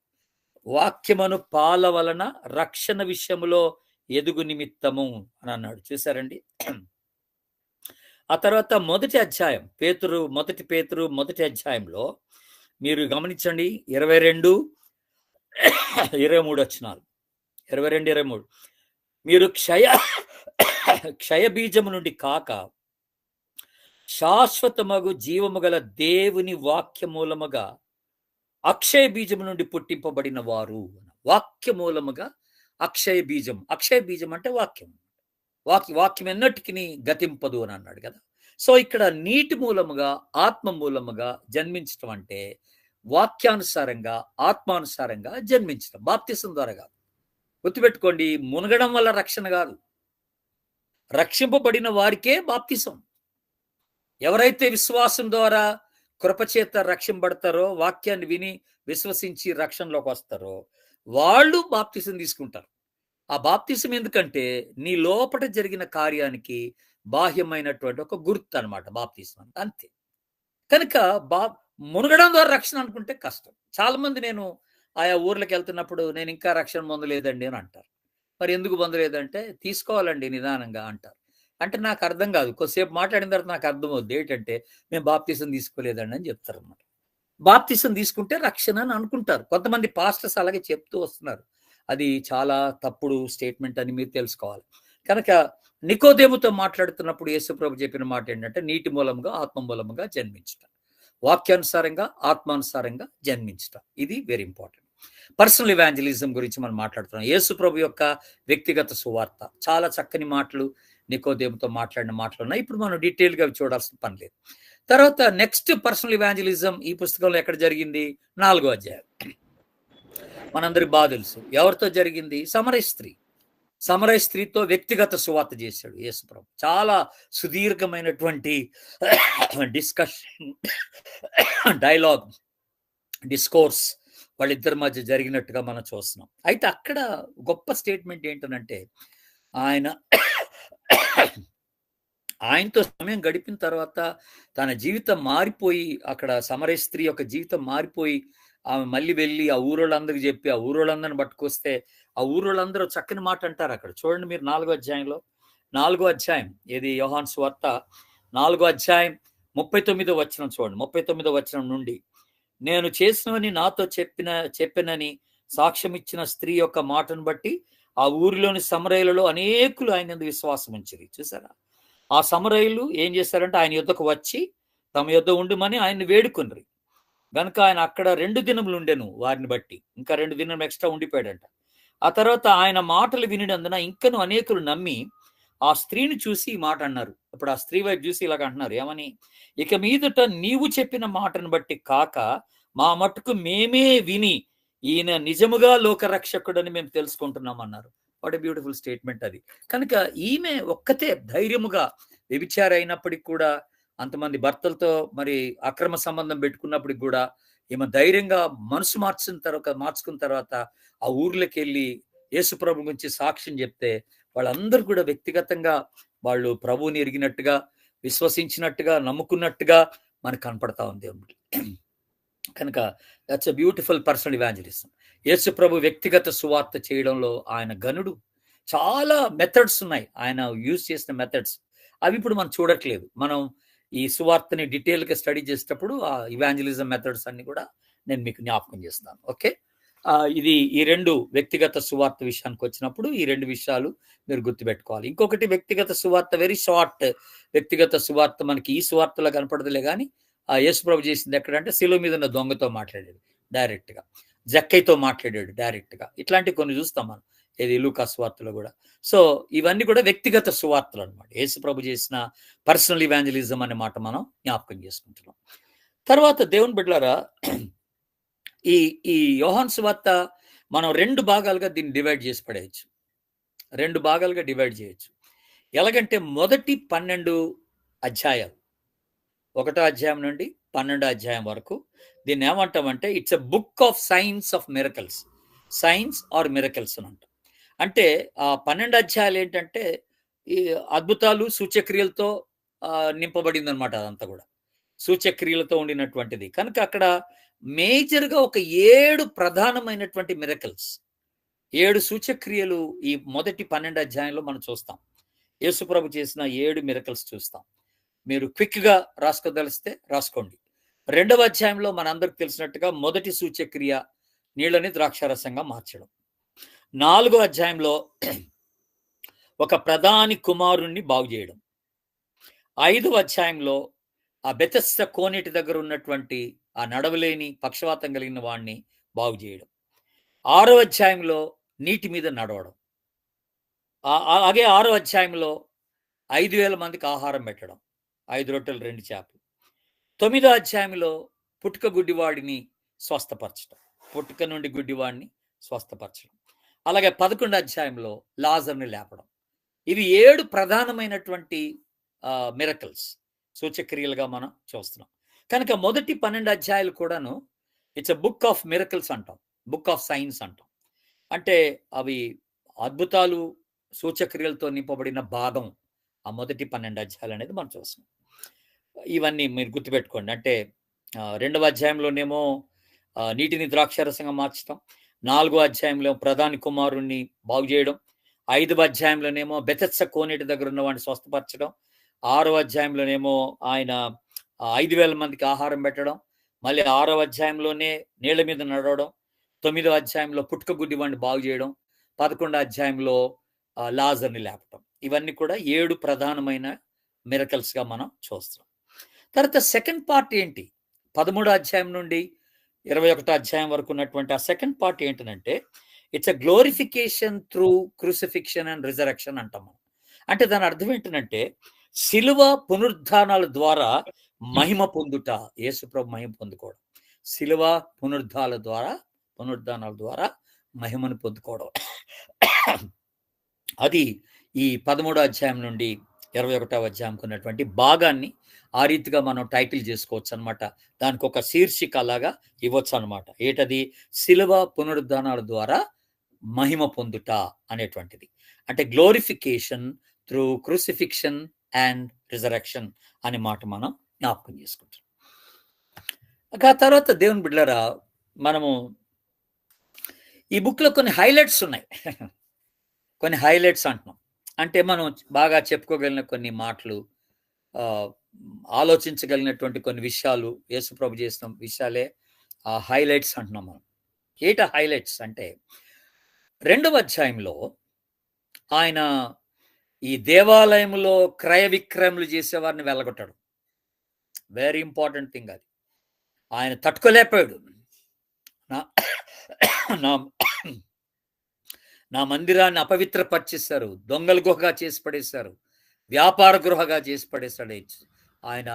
వాక్యమును పాల వలన రక్షణ విషయములో ఎదుగు నిమిత్తము అని అన్నాడు. చూసారండి. ఆ తర్వాత మొదటి అధ్యాయం మొదటి పేతురు మొదటి అధ్యాయంలో మీరు గమనించండి, 22-23 వచనాలు. 22-23, మీరు క్షయ బీజము నుండి కాక శాశ్వతమగు జీవము గల దేవుని వాక్య మూలముగా అక్షయ బీజము నుండి పుట్టింపబడిన వారు. వాక్య మూలముగా అక్షయ బీజం. అక్షయ బీజం అంటే వాక్యం. వాక్యం ఎన్నటికి గతింపదు అని అన్నాడు కదా. సో ఇక్కడ నీటి మూలముగా ఆత్మ మూలముగా జన్మించటం అంటే వాక్యానుసారంగా ఆత్మానుసారంగా జన్మించటం, బాప్తిసం ద్వారా కాదు. గుర్తుపెట్టుకోండి, మునగడం వల్ల రక్షణ కాదు. రక్షింపబడిన వారికే బాప్తిసం. ఎవరైతే విశ్వాసం ద్వారా కృపచేత రక్షింపబడతారో, వాక్యాన్ని విని విశ్వసించి రక్షణలోకి వస్తారో వాళ్ళు బాప్తిసం తీసుకుంటారు. ఆ బాప్తిసం ఎందుకంటే నీ లోపట జరిగిన కార్యానికి బాహ్యమైనటువంటి ఒక గుర్తు అనమాట బాప్తిసం అంతే. కనుక మునగడం ద్వారా రక్షణ అనుకుంటే కష్టం. చాలా మంది నేను ఆయా ఊర్లకు వెళ్తున్నప్పుడు నేను ఇంకా రక్షణ పొందలేదండి అని అంటారు. మరి ఎందుకు పొందలేదంటే తీసుకోవాలండి నిదానంగా అంటారు. అంటే నాకు అర్థం కాదు. కొద్దిసేపు మాట్లాడిన తర్వాత నాకు అర్థం అవుద్ది ఏంటంటే మేము బాప్తిసం తీసుకోలేదండి అని చెప్తారు అన్నమాట. బాప్తిసం తీసుకుంటే రక్షణ అని అనుకుంటారు. కొంతమంది పాస్టర్స్ అలాగే చెప్తూ వస్తున్నారు. అది చాలా తప్పుడు స్టేట్మెంట్ అని మీరు తెలుసుకోవాలి. కనుక నికోదేముతో మాట్లాడుతున్నప్పుడు యేసుప్రభు చెప్పిన మాట ఏంటంటే నీటి మూలముగా ఆత్మ మూలముగా జన్మించుట, వాక్యానుసారంగా ఆత్మానుసారంగా జన్మించుట. ఇది వెరీ ఇంపార్టెంట్. పర్సనల్ ఇవాంజలిజం గురించి మనం మాట్లాడుతున్నాం. యేసుప్రభు యొక్క వ్యక్తిగత సువార్త, చాలా చక్కని మాటలు నికోదేముతో మాట్లాడిన మాటలు ఉన్నాయి. ఇప్పుడు మనం డీటెయిల్గా చూడాల్సిన పని లేదు. తర్వాత నెక్స్ట్ పర్సనల్ ఇవాంజలిజం ఈ పుస్తకంలో ఎక్కడ జరిగింది? 4వ అధ్యాయం. మనందరికి బాగా తెలుసు ఎవరితో జరిగింది. సమరయ స్త్రీ. సమరయ స్త్రీతో వ్యక్తిగత సువార్త చేశాడు యేసుప్రభు. చాలా సుదీర్ఘమైనటువంటి డిస్కషన్, డైలాగ్, డిస్కోర్స్ వాళ్ళిద్దరి మధ్య జరిగినట్టుగా మనం చూస్తున్నాం. అయితే అక్కడ గొప్ప స్టేట్మెంట్ ఏంటనంటే, ఆయనతో సమయం గడిపిన తర్వాత తన జీవితం మారిపోయి, అక్కడ సమరయ స్త్రీ యొక్క జీవితం మారిపోయి, ఆమె మళ్ళీ వెళ్ళి ఆ ఊరోళ్ళందరికి చెప్పి ఆ ఊరోళ్ళందరిని పట్టుకొస్తే ఆ ఊరోళ్ళందరూ చక్కని మాట అంటారు. అక్కడ చూడండి మీరు 4వ అధ్యాయంలో, 4వ అధ్యాయం ఏది యోహాను సువార్త 4వ అధ్యాయం 39వ వచనం చూడండి. 39వ వచనం నుండి, నేను చేసినవని నాతో చెప్పినని సాక్ష్యం ఇచ్చిన స్త్రీ యొక్క మాటను బట్టి ఆ ఊరిలోని సమరయులలో అనేకులు ఆయన యందు విశ్వాసం ఉంచిరి. చూసారా, ఆ సమరయులు ఏం చేశారంటే ఆయన యుద్ధకు వచ్చి తమ యుద్ధ ఉండుమని ఆయన్ని వేడుకున్నారు. గనుక ఆయన అక్కడ 2 దినములు ఉండెను. వారిని బట్టి ఇంకా 2 దినం ఎక్స్ట్రా ఉండిపోయాడంట. ఆ తర్వాత ఆయన మాటలు వినినందున ఇంకను అనేకులు నమ్మి ఆ స్త్రీని చూసి ఈ మాట అన్నారు. ఇప్పుడు ఆ స్త్రీ వైపు చూసి ఇలాగ అంటున్నారు, ఏమని? ఇక మీదట నీవు చెప్పిన మాటను బట్టి కాక మా మట్టుకు మేమే విని ఈయన నిజముగా లోకరక్షకుడని మేము తెలుసుకుంటున్నాం అన్నారు. వాట్ ఎ బ్యూటిఫుల్ స్టేట్మెంట్ అది. కనుక ఈమె ఒక్కతే ధైర్యముగా, వ్యభిచారి అయినప్పటికి కూడా, అంతమంది భర్తలతో మరి అక్రమ సంబంధం పెట్టుకున్నప్పటికి కూడా ఈమె ధైర్యంగా మనసు మార్చుకున్న తర్వాత ఆ ఊర్లోకి వెళ్ళి యేసుప్రభు గురించి సాక్ష్యం చెప్తే వాళ్ళందరూ కూడా వ్యక్తిగతంగా వాళ్ళు ప్రభువుని ఎరిగినట్టుగా, విశ్వసించినట్టుగా, నమ్ముకున్నట్టుగా మనకు కనపడతా ఉంది. కనుక that's a beautiful personal evangelism. Yesu ప్రభు వ్యక్తిగత సువార్త చేయడంలో ఆయన గనుడు. చాలా మెథడ్స్ ఉన్నాయి ఆయన యూజ్ చేసిన మెథడ్స్. అవి ఇప్పుడు మనం చూడట్లేదు. మనం ఈ సువార్తని డీటెయిల్గా స్టడీ చేసేటప్పుడు ఆ ఇవాంజలిజం మెథడ్స్ అన్ని కూడా నేను మీకు జ్ఞాపకం చేస్తాను. ఓకే, ఇది ఈ 2 వ్యక్తిగత సువార్త విషయానికి వచ్చినప్పుడు ఈ 2 విషయాలు మీరు గుర్తుపెట్టుకోవాలి. ఇంకొకటి వ్యక్తిగత సువార్త, వెరీ షార్ట్ వ్యక్తిగత సువార్త మనకి ఈ సువార్తలో కనపడదులే కానీ యేసుప్రభు చేసింది ఎక్కడంటే శిలువ మీద ఉన్న దొంగతో మాట్లాడాడు డైరెక్ట్గా, జక్కయ్యతో మాట్లాడాడు డైరెక్ట్గా. ఇట్లాంటివి కొన్ని చూస్తాం మనం ఏది లూకా సువార్తలో కూడా. సో ఇవన్నీ కూడా వ్యక్తిగత సువార్తలు అనమాట. యేసుప్రభు చేసిన పర్సనల్ ఇవాంజలిజం అనే మాట మనం జ్ఞాపకం చేసుకుంటున్నాం. తర్వాత దేవుని బిడ్డలారా, ఈ యోహాను సువార్త మనం 2 భాగాలుగా దీన్ని డివైడ్ చేసి పడేయచ్చు. 2 భాగాలుగా డివైడ్ చేయొచ్చు. ఎలాగంటే మొదటి 12 అధ్యాయాలు, 1వ అధ్యాయం నుండి 12వ అధ్యాయం వరకు దీన్ని ఏమంటామంటే it's a book of science of miracles. Science or miracles అని అంటాం. అంటే ఆ 12 అధ్యాయాలు ఏంటంటే ఈ అద్భుతాలు, సూచక్రియలతో నింపబడింది అనమాట. అదంతా కూడా సూచక్రియలతో ఉండినటువంటిది. కనుక అక్కడ మేజర్గా ఒక 7 ప్రధానమైనటువంటి మిరకల్స్, 7 సూచక్రియలు ఈ మొదటి 12 అధ్యాయంలో మనం చూస్తాం. యేసుప్రభు చేసిన 7 మిరకల్స్ చూస్తాం. మీరు క్విక్గా రాసుకోదలిస్తే రాసుకోండి. 2వ అధ్యాయంలో మనందరికి తెలిసినట్టుగా మొదటి సూచక్రియ నీళ్ళని ద్రాక్షారసంగా మార్చడం. 4వ అధ్యాయంలో ఒక ప్రధాని కుమారుణ్ణి బాగు చేయడం. 5వ అధ్యాయంలో ఆ బెతెస్దా కోనేటి దగ్గర ఉన్నటువంటి ఆ నడవలేని పక్షవాతం కలిగిన వాడిని బాగు చేయడం. 6వ అధ్యాయంలో నీటి మీద నడవడం. అలాగే 6వ అధ్యాయంలో 5,000 మందికి ఆహారం పెట్టడం, 5 రొట్టెలు 2 చేపలు. 9వ అధ్యాయంలో పుట్టుక గుడ్డివాడిని స్వస్థపరచడం, పుట్టుక నుండి గుడ్డివాడిని స్వస్థపరచడం. అలాగే 11వ అధ్యాయంలో లాజర్ని లేపడం. ఇవి 7 ప్రధానమైనటువంటి మిరకల్స్, సూచక్రియలుగా మనం చూస్తున్నాం. కనుక మొదటి 12 అధ్యాయాలు కూడాను it's a book of miracles అంటాం, బుక్ ఆఫ్ సైన్స్ అంటాం. అంటే అవి అద్భుతాలు, సూచక్రియలతో నింపబడిన భాగం ఆ మొదటి 12 అధ్యాయాలు అనేది మనం చూస్తున్నాం. ఇవన్నీ మీరు గుర్తుపెట్టుకోండి. అంటే 2వ అధ్యాయంలోనేమో నీటిని ద్రాక్షారసంగా మార్చడం, 4వ అధ్యాయంలో ప్రధాని కుమారుణ్ణి బాగు చేయడం, 5వ అధ్యాయంలోనేమో బెతెస్దా కోనేటి దగ్గర ఉన్న వాడిని స్వస్థపరచడం, 6వ అధ్యాయంలోనేమో ఆయన 5,000 మందికి ఆహారం పెట్టడం, మళ్ళీ 6వ అధ్యాయంలోనే నీళ్ల మీద నడవడం, 9వ అధ్యాయంలో పుట్టుక గుడ్డి వాడిని బాగు చేయడం, 11వ అధ్యాయంలో లాజర్ని లేపడం. ఇవన్నీ కూడా 7 ప్రధానమైన మిరకల్స్గా మనం చూస్తున్నాం. తర్వాత సెకండ్ పార్ట్ ఏంటి? 13వ అధ్యాయం నుండి 21వ అధ్యాయం వరకు ఉన్నటువంటి ఆ సెకండ్ పార్ట్ ఏంటంటే it's a glorification through crucifixion and resurrection అంటాం. అంటే దాని అర్థం ఏంటంటే శిలువ పునరుద్ధానాల ద్వారా మహిమ పొందుట, యేసుప్రభు మహిమ పొందుకోవడం. శిలువ పునరుద్ధానాల ద్వారా మహిమను పొందుకోవడం. అది ఈ 13వ అధ్యాయం నుండి 21వ అధ్యాయంకి ఉన్నటువంటి భాగాన్ని ఆ రీతిగా మనం టైటిల్ చేసుకోవచ్చు అనమాట. దానికి ఒక శీర్షిక అలాగా ఇవ్వచ్చు అనమాట. ఏటది? శిలువ పునరుద్ధానాల ద్వారా మహిమ పొందుట అనేటువంటిది. అంటే glorification through crucifixion and resurrection అనే మాట మనం జ్ఞాపకం చేసుకుంటాం. ఆ తర్వాత దేవుని బిడ్డలారా, మనము ఈ బుక్ లో కొన్ని హైలైట్స్ ఉన్నాయి. కొన్ని హైలైట్స్ అంటున్నాం అంటే మనం బాగా చెప్పుకోగలిగిన కొన్ని మాటలు, ఆలోచించగలిగినటువంటి కొన్ని విషయాలు, యేసుప్రభు చేసిన విషయాలే ఆ హైలైట్స్ అంటున్నాం మనం. ఏట హైలైట్స్ అంటే 2వ అధ్యాయంలో ఆయన ఈ దేవాలయంలో క్రయ విక్రయములు చేసేవారిని వెళ్ళగొట్టాడు. వెరీ ఇంపార్టెంట్ థింగ్ అది. ఆయన తట్టుకోలేకపోయాడు. నా మందిరాన్ని అపవిత్రపరిచేశారు, దొంగల గుహగా చేసి పడేశారు, వ్యాపార గృహగా చేసి పడేశాడు. ఆయన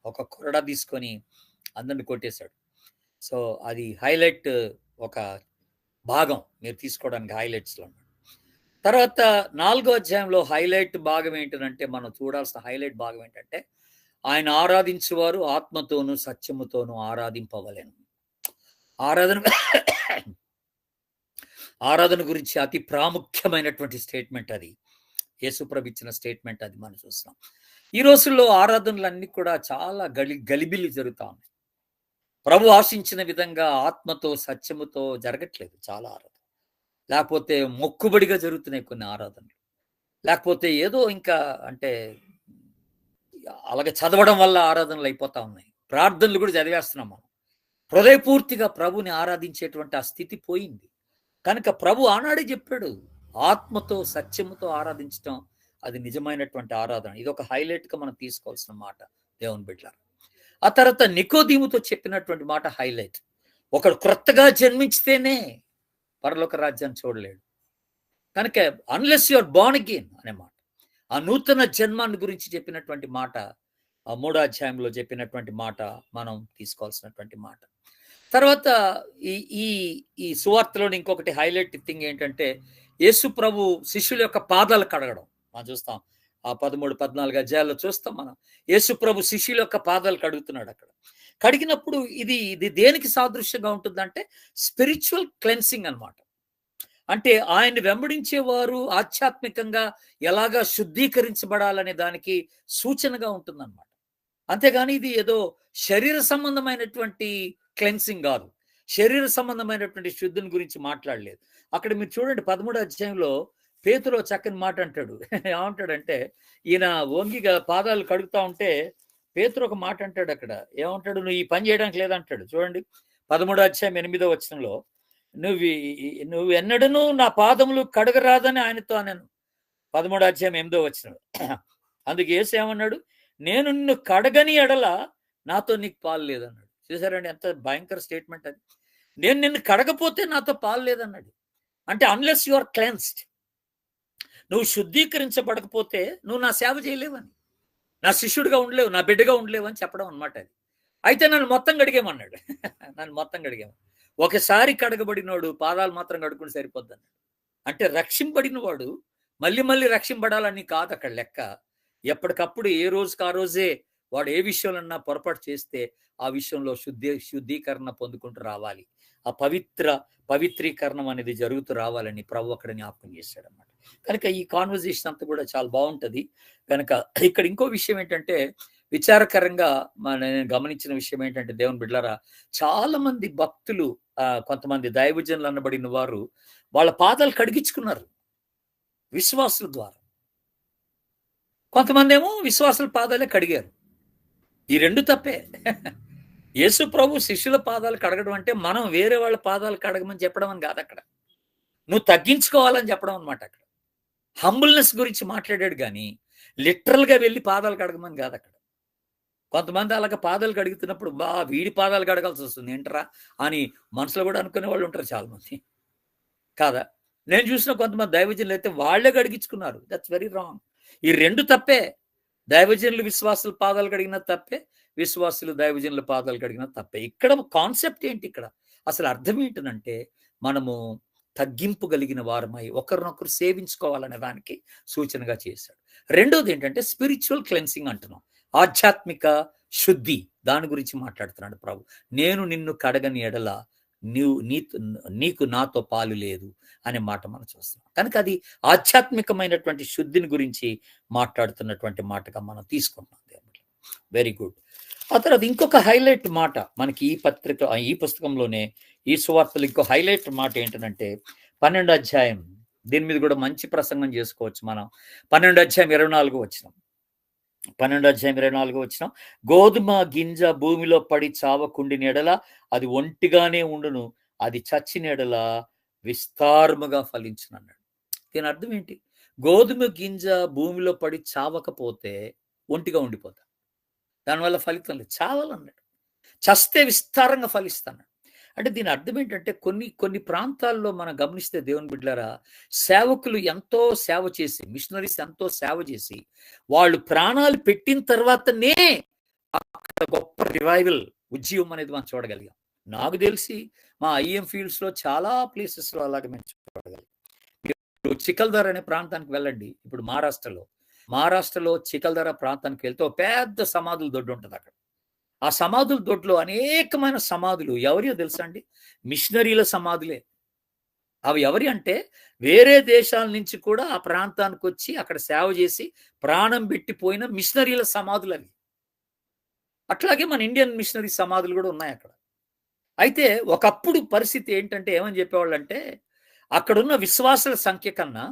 ఒక కొరడ తీసుకొని అందరిని కొట్టేశాడు. సో అది హైలైట్, ఒక భాగం మీరు తీసుకోవడానికి హైలైట్స్లో. తర్వాత 4వ అధ్యాయంలో హైలైట్ భాగం ఏంటంటే, మనం చూడాల్సిన హైలైట్ భాగం ఏంటంటే, ఆయన ఆరాధించేవారు ఆత్మతోనూ సత్యముతోనూ ఆరాధింపవలెను. ఆరాధన గురించి అతి ప్రాముఖ్యమైనటువంటి స్టేట్మెంట్ అది. యేసుప్రభు ఇచ్చిన స్టేట్మెంట్ అది మనం చూస్తాం. ఈ రోజుల్లో ఆరాధనలన్నీ కూడా చాలా గలిబిలి జరుగుతా ఉన్నాయి. ప్రభు ఆశించిన విధంగా ఆత్మతో సత్యముతో జరగట్లేదు చాలా ఆరాధన. లేకపోతే మొక్కుబడిగా జరుగుతున్నాయి కొన్ని ఆరాధనలు, లేకపోతే ఏదో ఇంకా అంటే అలాగే చదవడం వల్ల ఆరాధనలు అయిపోతా ఉన్నాయి. ప్రార్థనలు కూడా చదివేస్తున్నాం మనం. హృదయపూర్తిగా ప్రభుని ఆరాధించేటువంటి ఆ స్థితి పోయింది. కనుక ప్రభు ఆనాడే చెప్పాడు, ఆత్మతో సత్యముతో ఆరాధించడం అది నిజమైనటువంటి ఆరాధన. ఇది ఒక హైలైట్ గా మనం తీసుకోవాల్సిన మాట దేవుని బిడ్డలారా. ఆ తర్వాత నికోదీముతో చెప్పినటువంటి మాట హైలైట్. ఒకడు క్రొత్తగా జన్మించితేనే పరలోక రాజ్యాన్ని చూడలేడు. కనుక unless you are born again అనే మాట, ఆ నూతన జన్మాన్ని గురించి చెప్పినటువంటి మాట, ఆ 3వ అధ్యాయంలో చెప్పినటువంటి మాట మనం తీసుకోవాల్సినటువంటి మాట. తర్వాత ఈ ఈ ఈ సువార్తలోని ఇంకొకటి హైలైట్ థింగ్ ఏంటంటే, యేసు ప్రభు శిష్యుల యొక్క పాదాలు కడగడం మనం చూస్తాం. ఆ 13, 14 అధ్యాయాల్లో చూస్తాం మనం. యేసు ప్రభు శిష్యుల యొక్క పాదాలు కడుగుతున్నాడు అక్కడ. కడిగినప్పుడు ఇది దేనికి సాదృశ్యంగా ఉంటుందంటే, స్పిరిచువల్ క్లెన్సింగ్ అన్నమాట. అంటే ఆయన్ని వెంబడించేవారు ఆధ్యాత్మికంగా ఎలాగా శుద్ధీకరించబడాలనే దానికి సూచనగా ఉంటుందన్నమాట. అంతేగాని ఇది ఏదో శరీర సంబంధమైనటువంటి క్లెన్సింగ్ కాదు, శరీర సంబంధమైనటువంటి శుద్ధిని గురించి మాట్లాడలేదు. అక్కడ మీరు చూడండి 13వ అధ్యాయంలో పేతురు చక్కని మాట అంటాడు. ఏమంటాడంటే, ఈయన వంగిగా పాదాలు కడుగుతా ఉంటే పేతురు ఒక మాట అంటాడు అక్కడ. ఏమంటాడు? నువ్వు ఈ పని చేయడానికి లేదంటాడు. చూడండి 13వ అధ్యాయం 8వ వచనంలో, నువ్వు ఎన్నడూ నా పాదములు కడగరాదని ఆయనతో అన్నాను. 13వ అధ్యాయం 8వ వచనం. అందుకు యేసు ఏమన్నాడు? నేను నిన్ను కడగని ఎడల నాతో నీకు పాలు లేదన్నాడు. చూసారండి ఎంత భయంకర స్టేట్మెంట్ అది. నేను నిన్ను కడగపోతే నాతో పాలు లేదన్నాడు. అంటే అన్లెస్ యు ఆర్ క్లెన్స్డ్, నువ్వు శుద్ధీకరించబడకపోతే నువ్వు నా సేవ చేయలేవని, నా శిష్యుడిగా ఉండలేవు, నా బిడ్డగా ఉండలేవు అని చెప్పడం అనమాట అది. అయితే నన్ను మొత్తం కడిగేమన్నాడు. నన్ను మొత్తం కడిగేమన్నాడు. ఒకసారి కడగబడినోడు పాదాలు మాత్రం కడుక్కుని సరిపోద్దన్నాడు. అంటే రక్షింపబడిన వాడు మళ్ళీ మళ్ళీ రక్షింపబడాలని కాదు అక్కడ లెక్క. ఎప్పటికప్పుడు ఏ రోజుకి ఆ రోజే వాడు ఏ విషయంలో పొరపాటు చేస్తే ఆ విషయంలో శుద్ధీకరణ పొందుకుంటూ రావాలి. ఆ పవిత్రీకరణం అనేది జరుగుతూ రావాలని ప్రభు అక్కడ జ్ఞాపకం చేశాడు అన్నమాట. కనుక ఈ కాన్వర్జేషన్ అంతా కూడా చాలా బాగుంటది. కనుక ఇక్కడ ఇంకో విషయం ఏంటంటే, విచారకరంగా నేను గమనించిన విషయం ఏంటంటే, దేవుని బిడ్డలారా, చాలా మంది భక్తులు, కొంతమంది దైవజనులు అనబడిన వారు వాళ్ళ పాదాలు కడిగించుకున్నారు విశ్వాసుల ద్వారా. కొంతమంది ఏమో విశ్వాసుల పాదాలే కడిగారు. ఈ రెండు తప్పే. యేసు ప్రభు శిష్యుల పాదాలు కడగడం అంటే మనం వేరే వాళ్ళ పాదాలు కడగమని చెప్పడం అని కాదు అక్కడ. నువ్వు తగ్గించుకోవాలని చెప్పడం అనమాట అక్కడ. హంబుల్నెస్ గురించి మాట్లాడాడు కానీ లిటరల్ గా వెళ్ళి పాదాలు కడగమని కాదు అక్కడ. కొంతమంది అలాగ పాదాలు కడుగుతున్నప్పుడు వీడి పాదాలు కడగాల్సి వస్తుంది ఏంటరా అని మనసులో కూడా అనుకునే వాళ్ళు ఉంటారు చాలా మంది, కాదా? నేను చూసిన కొంతమంది దైవజనులు అయితే వాళ్లే కడిగించుకున్నారు. That's very wrong. ఈ రెండు తప్పే. దైవజనులు విశ్వాసుల పాదాలు కడిగిన తప్పే, విశ్వాసులు దైవజనుల పాదాలు కడిగిన తప్పే. ఇక్కడ కాన్సెప్ట్ ఏంటి? ఇక్కడ అసలు అర్థం ఏంటంటే, మనము తగ్గింపు కలిగిన వారమై ఒకరినొకరు సేవించుకోవాలనే దానికి సూచనగా చేశాడు. రెండోది ఏంటంటే స్పిరిచువల్ క్లెన్సింగ్ అంటున్నాం, ఆధ్యాత్మిక శుద్ధి, దాని గురించి మాట్లాడుతున్నాడు ప్రభు. నేను నిన్ను కడగని ఎడల నీకు నాతో పాలు లేదు అనే మాట మనం చూస్తున్నాం. కనుక అది ఆధ్యాత్మికమైనటువంటి శుద్ధిని గురించి మాట్లాడుతున్నటువంటి మాటగా మనం తీసుకుంటున్నాం. Very good. ఆ తర్వాత ఇంకొక హైలైట్ మాట మనకి ఈ పుస్తకంలోనే, ఈ సువార్తలు ఇంకో హైలైట్ మాట ఏంటంటే 12వ అధ్యాయం. దీని మీద కూడా మంచి ప్రసంగం చేసుకోవచ్చు మనం. 12వ అధ్యాయం 24వ వచనం. 12వ అధ్యాయం 24వ వచనం, గోధుమ గింజ భూమిలో పడి చావకుండిన ఎడల అది ఒంటిగానే ఉండును, అది చచ్చిన ఎడల విస్తారముగా ఫలించును అన్నాడు. దీని అర్థం ఏంటి? గోధుమ గింజ భూమిలో పడి చావకపోతే ఒంటిగా ఉండిపోతా, దానివల్ల ఫలితం లేదు, చావాలన్నాడు. చస్తే విస్తారంగా ఫలిస్తాడు. అంటే దీని అర్థం ఏంటంటే కొన్ని ప్రాంతాల్లో మనం గమనిస్తే దేవుని బిడ్డలారా, సేవకులు ఎంతో సేవ చేసి, మిషనరీస్ ఎంతో సేవ చేసి వాళ్ళు ప్రాణాలు పెట్టిన తర్వాతనే అక్కడ గొప్ప రివైవల్, ఉద్యమం అనేది మనం చూడగలిగాం. నాకు తెలిసి మా ఐఎం ఫీల్డ్స్ లో చాలా ప్లేసెస్ లో అలాగే మేము చూడగలిగాం. మీరు చికల్దర్ అనే ప్రాంతానికి వెళ్ళండి. ఇప్పుడు మహారాష్ట్రలో చికల్దర ప్రాంతానికి వెళ్తే ఒక పెద్ద సమాధుల దొడ్డు ఉంటుంది అక్కడ. ఆ సమాధుల దొడ్లో అనేకమైన సమాధులు ఎవరియో తెలుసా అండి? మిషనరీల సమాధులే. అవి ఎవరి అంటే వేరే దేశాల నుంచి కూడా ఆ ప్రాంతానికి వచ్చి అక్కడ సేవ చేసి ప్రాణం పెట్టిపోయిన మిషనరీల సమాధులు అవి. అట్లాగే మన ఇండియన్ మిషనరీ సమాధులు కూడా ఉన్నాయి అక్కడ. అయితే ఒకప్పుడు పరిస్థితి ఏంటంటే ఏమని చెప్పేవాళ్ళు అంటే, అక్కడున్న విశ్వాసుల సంఖ్య కన్నా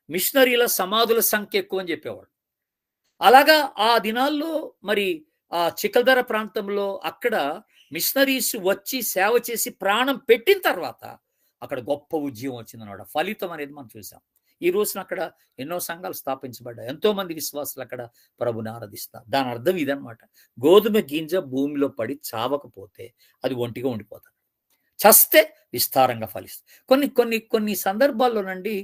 మిషనరీల సమాధుల సంఖ్య ఎక్కువ అని చెప్పేవాళ్ళు. అలాగా ఆ దినాల్లో మరి ఆ చికల్దర ప్రాంతంలో అక్కడ మిషనరీస్ వచ్చి సేవ చేసి ప్రాణం పెట్టిన తర్వాత అక్కడ గొప్ప ఉద్యమం వచ్చిందన్నమాట. ఫలితం అనేది మనం చూసాం. ఈ రోజున అక్కడ ఎన్నో సంఘాలు స్థాపించబడ్డాయి, ఎంతో మంది విశ్వాసులు అక్కడ ప్రభుని ఆరాధిస్తారు. దాని అర్థం ఇదనమాట, గోధుమ గింజ భూమిలో పడి చావకపోతే అది ఒంటిగా ఉండిపోతుంది, చస్తే విస్తారంగా ఫలిస్తుంది. కొన్ని సందర్భాల్లోనండి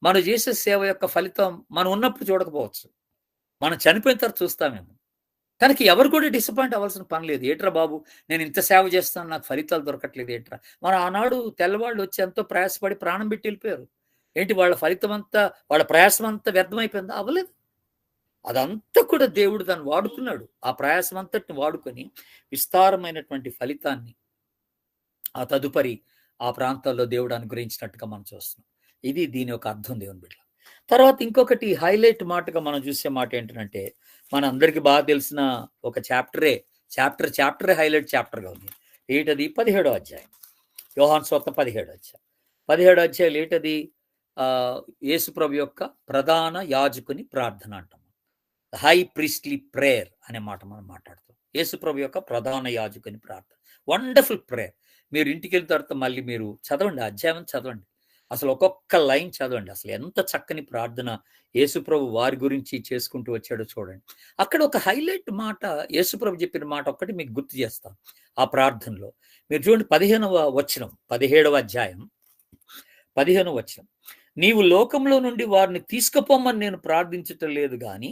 మనం చేసే సేవ యొక్క ఫలితం మనం ఉన్నప్పుడు చూడకపోవచ్చు, మనం చనిపోయిన తర్వాత చూస్తామేమో. కనుక ఎవరు కూడా డిసప్పాయింట్ అవ్వాల్సిన పని లేదు. ఏట్రా బాబు, నేను ఇంత సేవ చేస్తాను, నాకు ఫలితాలు దొరకట్లేదు ఏట్రా. మన ఆనాడు తెల్లవాళ్ళు వచ్చి ఎంతో ప్రయాసపడి ప్రాణం పెట్టి వెళ్ళిపోయారు. ఏంటి వాళ్ళ ఫలితం అంతా, వాళ్ళ ప్రయాసం అంతా వ్యర్థమైపోయిందా? అవ్వలేదు. అదంతా కూడా దేవుడు దాన్ని వాడుకున్నాడు. ఆ ప్రయాసం అంతటిని వాడుకొని విస్తారమైనటువంటి ఫలితాన్ని ఆ తదుపరి ఆ ప్రాంతాల్లో దేవుడు అనుగ్రహించినట్టుగా మనం చూస్తున్నాం. ఇది దీని యొక్క అర్థం దేవుని బిడ్డ. తర్వాత ఇంకొకటి హైలైట్ మాటగా మనం చూసే మాట ఏంటంటే, మన అందరికి బాగా తెలిసిన ఒక చాప్టరే హైలైట్ చాప్టర్గా ఉంది. ఏంటది? 17వ అధ్యాయం, యోహాను సువార్త 17వ అధ్యాయం. ఏంటది? యేసు ప్రభు యొక్క ప్రధాన యాజకుని ప్రార్థన అంటాం. హై ప్రీస్ట్లీ ప్రేయర్ అనే మాట మనం మాట్లాడుతాం. యేసు ప్రభు యొక్క ప్రధాన యాజకుని ప్రార్థన, వండర్ఫుల్ ప్రేయర్. మీరు ఇంటికి వెళ్ళిన తర్వాత మళ్ళీ మీరు చదవండి, అధ్యాయం చదవండి, అసలు ఒక్కొక్క లైన్ చదవండి. అసలు ఎంత చక్కని ప్రార్థన యేసుప్రభు వారి గురించి చేసుకుంటూ వచ్చాడో చూడండి. అక్కడ ఒక హైలైట్ మాట, యేసుప్రభు చెప్పిన మాట ఒక్కటి మీకు గుర్తు చేస్తాను. ఆ ప్రార్థనలో మీరు చూడండి, 15వ వచనం, 17వ అధ్యాయం 15వ వచనం, నీవు లోకంలో నుండి వారిని తీసుకుపోమని నేను ప్రార్థించటం లేదు కానీ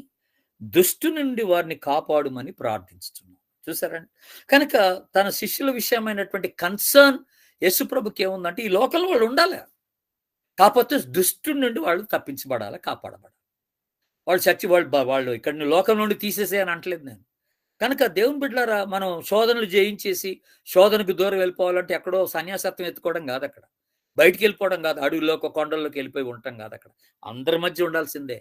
దుష్టు నుండి వారిని కాపాడుమని ప్రార్థించుతున్నాను. చూసారండి? కనుక తన శిష్యుల విషయమైనటువంటి కన్సర్న్ యేసుప్రభుకి ఏముందంటే, ఈ లోకంలో వాళ్ళు ఉండాలి, కాకపోతే దుష్టు నుండి వాళ్ళు తప్పించబడాలి, కాపాడబడాలి. వాళ్ళు చచ్చి వాళ్ళు ఇక్కడ లోకం నుండి తీసేసే అని అంటలేదు నేను. కనుక దేవుని బిడ్డలారా, మనం శోధనలు జయించేసి శోధనకు దూరం వెళ్ళిపోవాలంటే ఎక్కడో సన్యాసత్వం ఎత్తుకోవడం కాదు, అక్కడ బయటికి వెళ్ళిపోవడం కాదు, అడవుల్లోకి కొండల్లోకి వెళ్ళిపోయి ఉండటం కాదు. అక్కడ అందరి మధ్య ఉండాల్సిందే.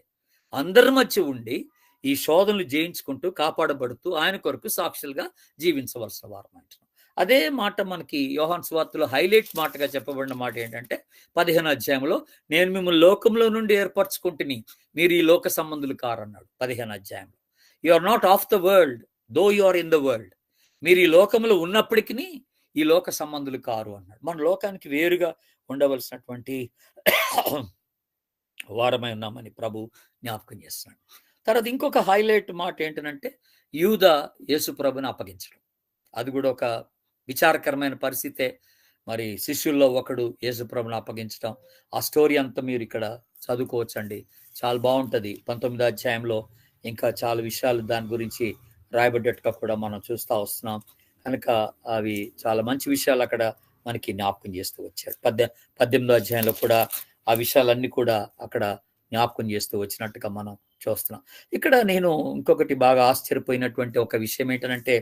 అందరి మధ్య ఉండి ఈ శోధనలు జయించుకుంటూ కాపాడబడుతూ ఆయన కొరకు సాక్షులుగా జీవించవలసిన వారం అంటున్నాం. అదే మాట మనకి యోహాను సువార్తలో హైలైట్ మాటగా చెప్పబడిన మాట ఏంటంటే 15వ అధ్యాయంలో, నేను మిమ్మల్ని లోకంలో నుండి ఏర్పరచుకుంటుని, మీరు ఈ లోక సంబంధులు కారన్నాడు. 15వ అధ్యాయంలో, you are not of the world though you are in the world. మీరు ఈ లోకంలో ఉన్నప్పటికీ ఈ లోక సంబంధులు కారు అన్నాడు. మన లోకానికి వేరుగా ఉండవలసినటువంటి వారమై ఉన్నామని ప్రభు జ్ఞాపకం చేస్తున్నాడు. తర్వాత ఇంకొక హైలైట్ మాట ఏంటంటే, యూదా యేసు ప్రభుని అప్పగించడం. అది కూడా ఒక విచారకరమైన పరిస్థితే. మరి శిష్యుల్లో ఒకడు యేసు ప్రభుని అప్పగించడం, ఆ స్టోరీ అంతా మీరు ఇక్కడ చదువుకోవచ్చండి, చాలా బాగుంటుంది. 19వ అధ్యాయంలో ఇంకా చాలా విషయాలు దాని గురించి రాయబడ్డట్టుగా కూడా మనం చూస్తూ వస్తున్నాం. కనుక అవి చాలా మంచి విషయాలు అక్కడ మనకి జ్ఞాపకం చేస్తూ వచ్చాడు. 18వ అధ్యాయంలో కూడా ఆ విషయాలన్నీ కూడా అక్కడ జ్ఞాపకం చేస్తూ వచ్చినట్టుగా మనం చూస్తున్నాం. ఇక్కడ నేను ఇంకొకటి బాగా ఆశ్చర్యపోయినటువంటి ఒక విషయం ఏంటంటే,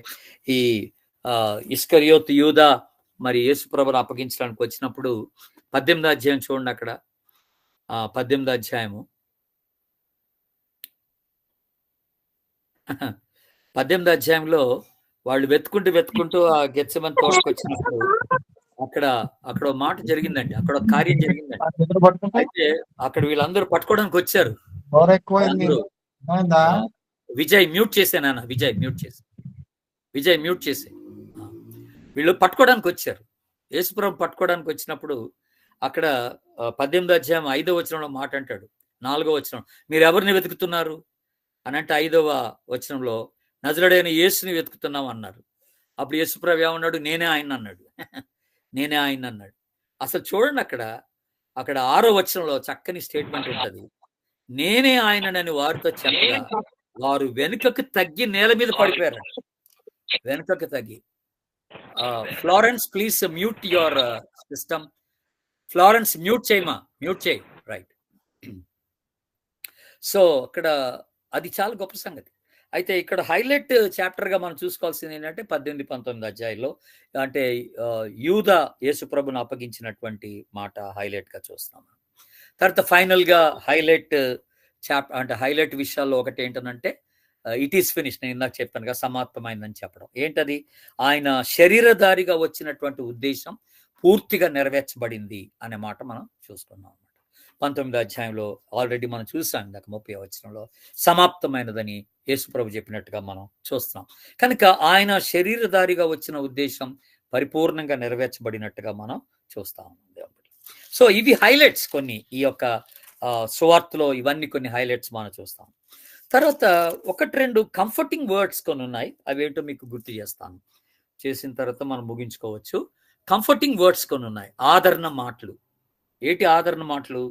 ఈ ఇస్కరియోతు యూదా మరి యేసుప్రభుని అప్పగించడానికి వచ్చినప్పుడు 18వ అధ్యాయం చూడండి. అక్కడ 18వ అధ్యాయము 18వ అధ్యాయంలో వాళ్ళు వెతుకుంటూ ఆ గెత్సెమని తోటకు వచ్చినప్పుడు అక్కడ మాట జరిగిందండి. అక్కడ ఒక కార్యం జరిగిందండి. అయితే అక్కడ వీళ్ళందరూ పట్టుకోవడానికి వచ్చారు. విజయ్ మ్యూట్ చేశాను. విజయ్ మ్యూట్ చేసే. వీళ్ళు పట్టుకోవడానికి వచ్చారు. యేసుప్రభు పట్టుకోవడానికి వచ్చినప్పుడు అక్కడ 18వ అధ్యాయం 5వ వచనంలో మాట అంటాడు. 4వ వచనం, మీరు ఎవరిని వెతుకుతున్నారు అని అంటే 5వ వచనంలో నజరుడైన యేసుని వెతుకుతున్నాం అన్నారు. అప్పుడు యేసుప్రభు ఏమన్నాడు? నేనే ఆయన అన్నాడు. నేనే ఆయన అన్నాడు. అసలు చూడండి, అక్కడ 6వ వచనంలో చక్కని స్టేట్మెంట్ ఉంటుంది. నేనే ఆయనని వారితో చెప్పగా వారు వెనుకకు తగ్గి నేల మీద పడిపోయారు. వెనుకకు తగ్గి. Florence please mute your system. Florence mute చేయి. రైట్. సో అక్కడ అది చాలా గొప్ప సంగతి. అయితే ఇక్కడ హైలైట్ చాప్టర్ గా మనం చూసుకోవాల్సింది ఏంటంటే 18, 19 అధ్యాయంలో అంటే యూదా యేసుప్రభును అప్పగించినటువంటి మాట హైలైట్ గా చూస్తాం. తర్వాత ఫైనల్ గా హైలైట్ విషయాల్లో ఒకటి ఏంటంటే ఇట్ ఈస్ ఫినిష్. నేను ఇందాక చెప్పాను కదా, సమాప్తమైందని చెప్పడం. ఏంటది? ఆయన శరీరధారిగా వచ్చినటువంటి ఉద్దేశం పూర్తిగా నెరవేర్చబడింది అనే మాట మనం చూసుకున్నాం అన్నమాట. 19వ అధ్యాయంలో ఆల్రెడీ మనం చూసాం. ఇందాక 30వ వచనంలో సమాప్తమైనదని యేసుప్రభు చెప్పినట్టుగా మనం చూస్తున్నాం. కనుక ఆయన శరీరధారిగా వచ్చిన ఉద్దేశం పరిపూర్ణంగా నెరవేర్చబడినట్టుగా మనం చూస్తాం. సో ఇవి హైలైట్స్ కొన్ని, ఈ యొక్క సువార్తలో ఇవన్నీ కొన్ని హైలైట్స్ మనం చూస్తాం. తర్వాత 1-2 కంఫర్టింగ్ వర్డ్స్ కొన్ని ఉన్నాయి. అవేంటో మీకు గుర్తు చేసిన తర్వాత మనం ముగించుకోవచ్చు. కంఫర్టింగ్ వర్డ్స్ కొన్ని ఉన్నాయి, ఆదరణ మాటలు. ఏంటి ఆదరణ మాటలు?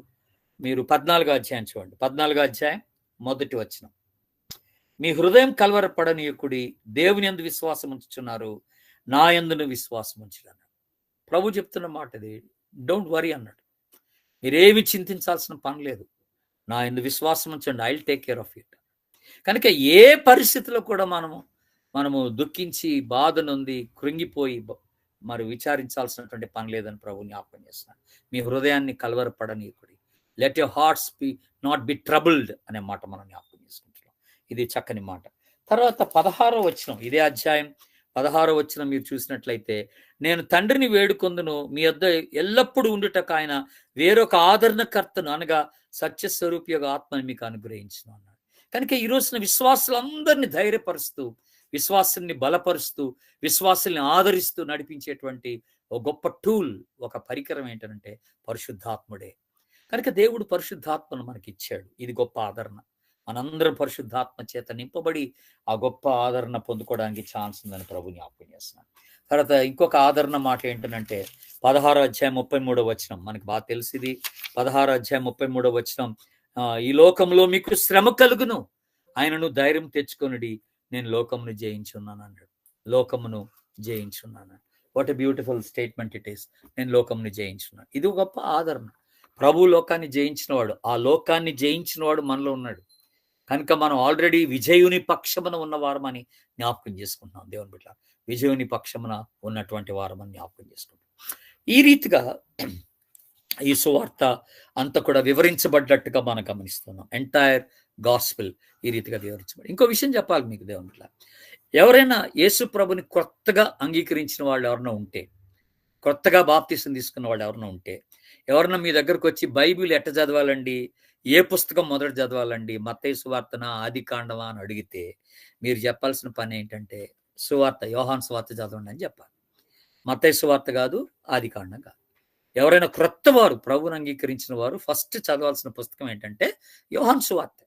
మీరు 14వ అధ్యాయం చూడండి. 14వ అధ్యాయం 1వ వచనం, మీ హృదయం కలవరపడనీయకుడి, దేవుని యందు విశ్వాసం ఉంచుచున్నారు, నా యందును విశ్వాసం ఉంచుడు అన్నాడు. ప్రభు చెప్తున్న మాట ఇది. డోంట్ వరీ అన్నాడు. మీరేమి చింతించాల్సిన పని లేదు, నా యందు విశ్వాసం ఉంచండి, I will take care of it. కనుక ఏ పరిస్థితిలో కూడా మనము దుఃఖించి బాధ నొంది కృంగిపోయి మరి విచారించాల్సినటువంటి పని లేదని ప్రభు జ్ఞాపకం చేస్తున్నాడు. మీ హృదయాన్ని కలవరపడనీయకుడి, let your hearts not be troubled అనే మాట మనం జ్ఞాపకం చేసుకుంటున్నాం. ఇది చక్కని మాట. తర్వాత 16వ వచనం, ఇదే అధ్యాయం 16వ వచనం మీరు చూసినట్లయితే, నేను తండ్రిని వేడుకొందును, మీ వద్ద ఎల్లప్పుడూ ఉండుటకు ఆయన వేరొక ఆదరణకర్తను అనగా సత్యస్వరూపి యొక్క ఆత్మని మీకు అనుగ్రహించును అన్నాడు. కనుక ఈ రోజున విశ్వాసులందరినీ ధైర్యపరుస్తూ, విశ్వాసాన్ని బలపరుస్తూ, విశ్వాసాన్ని ఆదరిస్తూ నడిపించేటువంటి ఒక గొప్ప టూల్, ఒక పరికరం ఏంటంటే పరిశుద్ధాత్ముడే. కనుక దేవుడు పరిశుద్ధాత్మను మనకి ఇచ్చాడు. ఇది గొప్ప ఆదరణ. మనందరం పరిశుద్ధాత్మ చేత నింపబడి ఆ గొప్ప ఆదరణ పొందుకోవడానికి ఛాన్స్ ఉందని ప్రభు జ్ఞాపకం చేస్తున్నాను. తర్వాత ఇంకొక ఆదరణ మాట ఏంటంటే 16వ అధ్యాయం 33వ వచనం. మనకి బాగా తెలిసింది. 16వ అధ్యాయం 33వ వచనం, ఈ లోకంలో మీకు శ్రమ కలుగును, ఆయనను ధైర్యం తెచ్చుకొనుడి, నేను లోకమును జయించున్నాను అన్నాడు. లోకమును జయించున్నాను. What a beautiful statement it is. నేను లోకమును జయించున్నాను. ఇది గొప్ప ఆదరణ. ప్రభు లోకాన్ని జయించినవాడు, ఆ లోకాన్ని జయించినవాడు మనలో ఉన్నాడు. కనుక మనం ఆల్రెడీ విజయుని పక్షమున ఉన్నవారమని జ్ఞాపకం చేసుకుంటున్నాం. దేవుని బిడ్డ, విజయుని పక్షమున ఉన్నటువంటి వారమని జ్ఞాపకం చేసుకుంటాం. ఈ రీతిగా ఈ సువార్త అంతా కూడా వివరించబడ్డట్టుగా మనం గమనిస్తున్నాం. ఎంటైర్ గాస్పెల్ ఈ రీతిగా వివరించబడి. ఇంకో విషయం చెప్పాలి మీకు దేవుని బిడ్డ, ఎవరైనా యేసు ప్రభుని కొత్తగా అంగీకరించిన వాళ్ళు ఎవరైనా ఉంటే, కొత్తగా బాప్తిసం తీసుకున్న వాళ్ళు ఎవరైనా ఉంటే, ఎవరన్నా మీ దగ్గరకు వచ్చి బైబిల్ ఎట్ట చదవాలండి, ఏ పుస్తకం మొదట చదవాలండి, మత్తయి సువార్తన, ఆది కాండమా అని అడిగితే మీరు చెప్పాల్సిన పని ఏంటంటే సువార్త, యోహాను సువార్త చదవండి అని చెప్పాలి. మత్తయి సువార్త కాదు, ఆది కాండం కాదు. ఎవరైనా క్రొత్త వారు, ప్రభువుని అంగీకరించిన వారు ఫస్ట్ చదవాల్సిన పుస్తకం ఏంటంటే యోహాను సువార్త.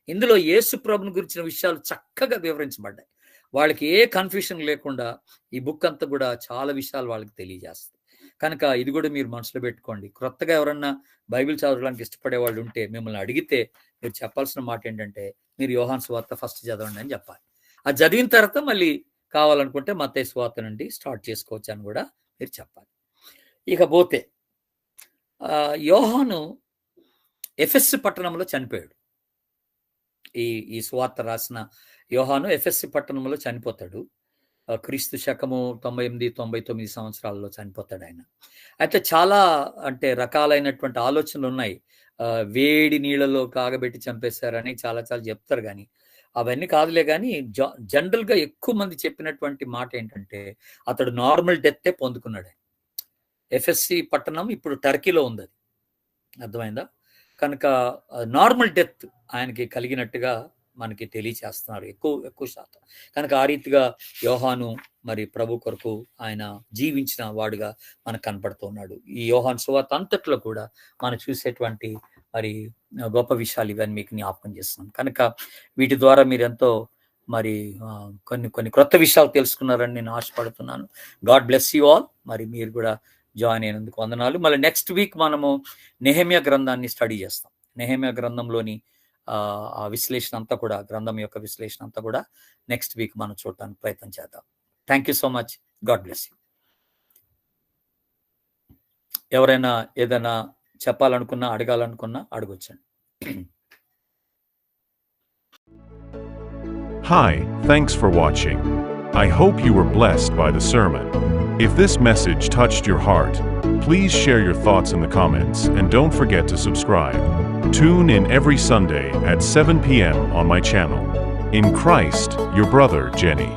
ఇందులో యేసు ప్రభుని గురించిన విషయాలు చక్కగా వివరించబడ్డాయి. వాళ్ళకి ఏ కన్ఫ్యూషన్ లేకుండా ఈ బుక్ అంతా కూడా చాలా విషయాలు వాళ్ళకి తెలియజేస్తుంది. కనుక ఇది కూడా మీరు మనసులో పెట్టుకోండి. క్రొత్తగా ఎవరన్నా బైబిల్ చదవడానికి ఇష్టపడే వాళ్ళు ఉంటే మిమ్మల్ని అడిగితే మీరు చెప్పాల్సిన మాట ఏంటంటే మీరు యోహాను సువార్త ఫస్ట్ చదవండి అని చెప్పాలి. అది చదివిన తర్వాత మళ్ళీ కావాలనుకుంటే మత్తయి సువార్త నుండి స్టార్ట్ చేసుకోవచ్చు అని కూడా మీరు చెప్పాలి. ఇకపోతే యోహాను ఎఫెస్సు పట్టణంలో చనిపోయాడు. ఈ సువార్త రాసిన యోహాను ఎఫెస్సు పట్టణంలో చనిపోతాడు. క్రీస్తు శకము 98-99 సంవత్సరాల్లో చనిపోతాడు ఆయన. అయితే చాలా రకాలైనటువంటి ఆలోచనలు ఉన్నాయి. వేడి నీళ్ళలో కాగబెట్టి చంపేశారని చాలా చెప్తారు, కానీ అవన్నీ కాదులే. కానీ జనరల్గా ఎక్కువ మంది చెప్పినటువంటి మాట ఏంటంటే అతడు నార్మల్ డెత్తే పొందుకున్నాడు. ఎఫెస్సి పట్టణం ఇప్పుడు టర్కీలో ఉంది, అది అర్థమైందా? కనుక నార్మల్ డెత్ ఆయనకి కలిగినట్టుగా మనకి తెలియచేస్తున్నారు ఎక్కువ శాతం. కనుక ఆ రీతిగా యోహాను మరి ప్రభు కొరకు ఆయన జీవించిన వాడుగా మనకు కనపడుతున్నాడు. ఈ యోహాను సువార్త అంతట్లో కూడా మనం చూసేటువంటి మరి గొప్ప విషయాలు ఇవన్నీ మీకు జ్ఞాపకం చేస్తున్నాను. కనుక వీటి ద్వారా మీరు ఎంతో మరి కొన్ని క్రొత్త విషయాలు తెలుసుకున్నారని నేను ఆశపడుతున్నాను. God bless you all. మరి మీరు కూడా జాయిన్ అయినందుకు వందనాలు. మళ్ళీ నెక్స్ట్ వీక్ మనము నెహెమ్యా గ్రంథాన్ని స్టడీ చేస్తాం. నెహెమ్యా గ్రంథంలోని ఆ విశ్లేషణ అంతా కూడా, గ్రంథం యొక్క విశ్లేషణ అంతా కూడా నెక్స్ట్ వీక్ మనం చూడటానికి ప్రయత్నం చేద్దాం. Thank you so much. God bless you. ఎవరైనా ఏదైనా చెప్పాలనుకున్నా, అడగాలనుకున్నా అడగొచ్చండి. Hi, thanks for watching. I hope you were blessed by the sermon. If this message touched your heart, please share your thoughts in the comments and don't forget to subscribe. Tune in every Sunday at 7 p.m. on my channel. In Christ, your brother Jenny.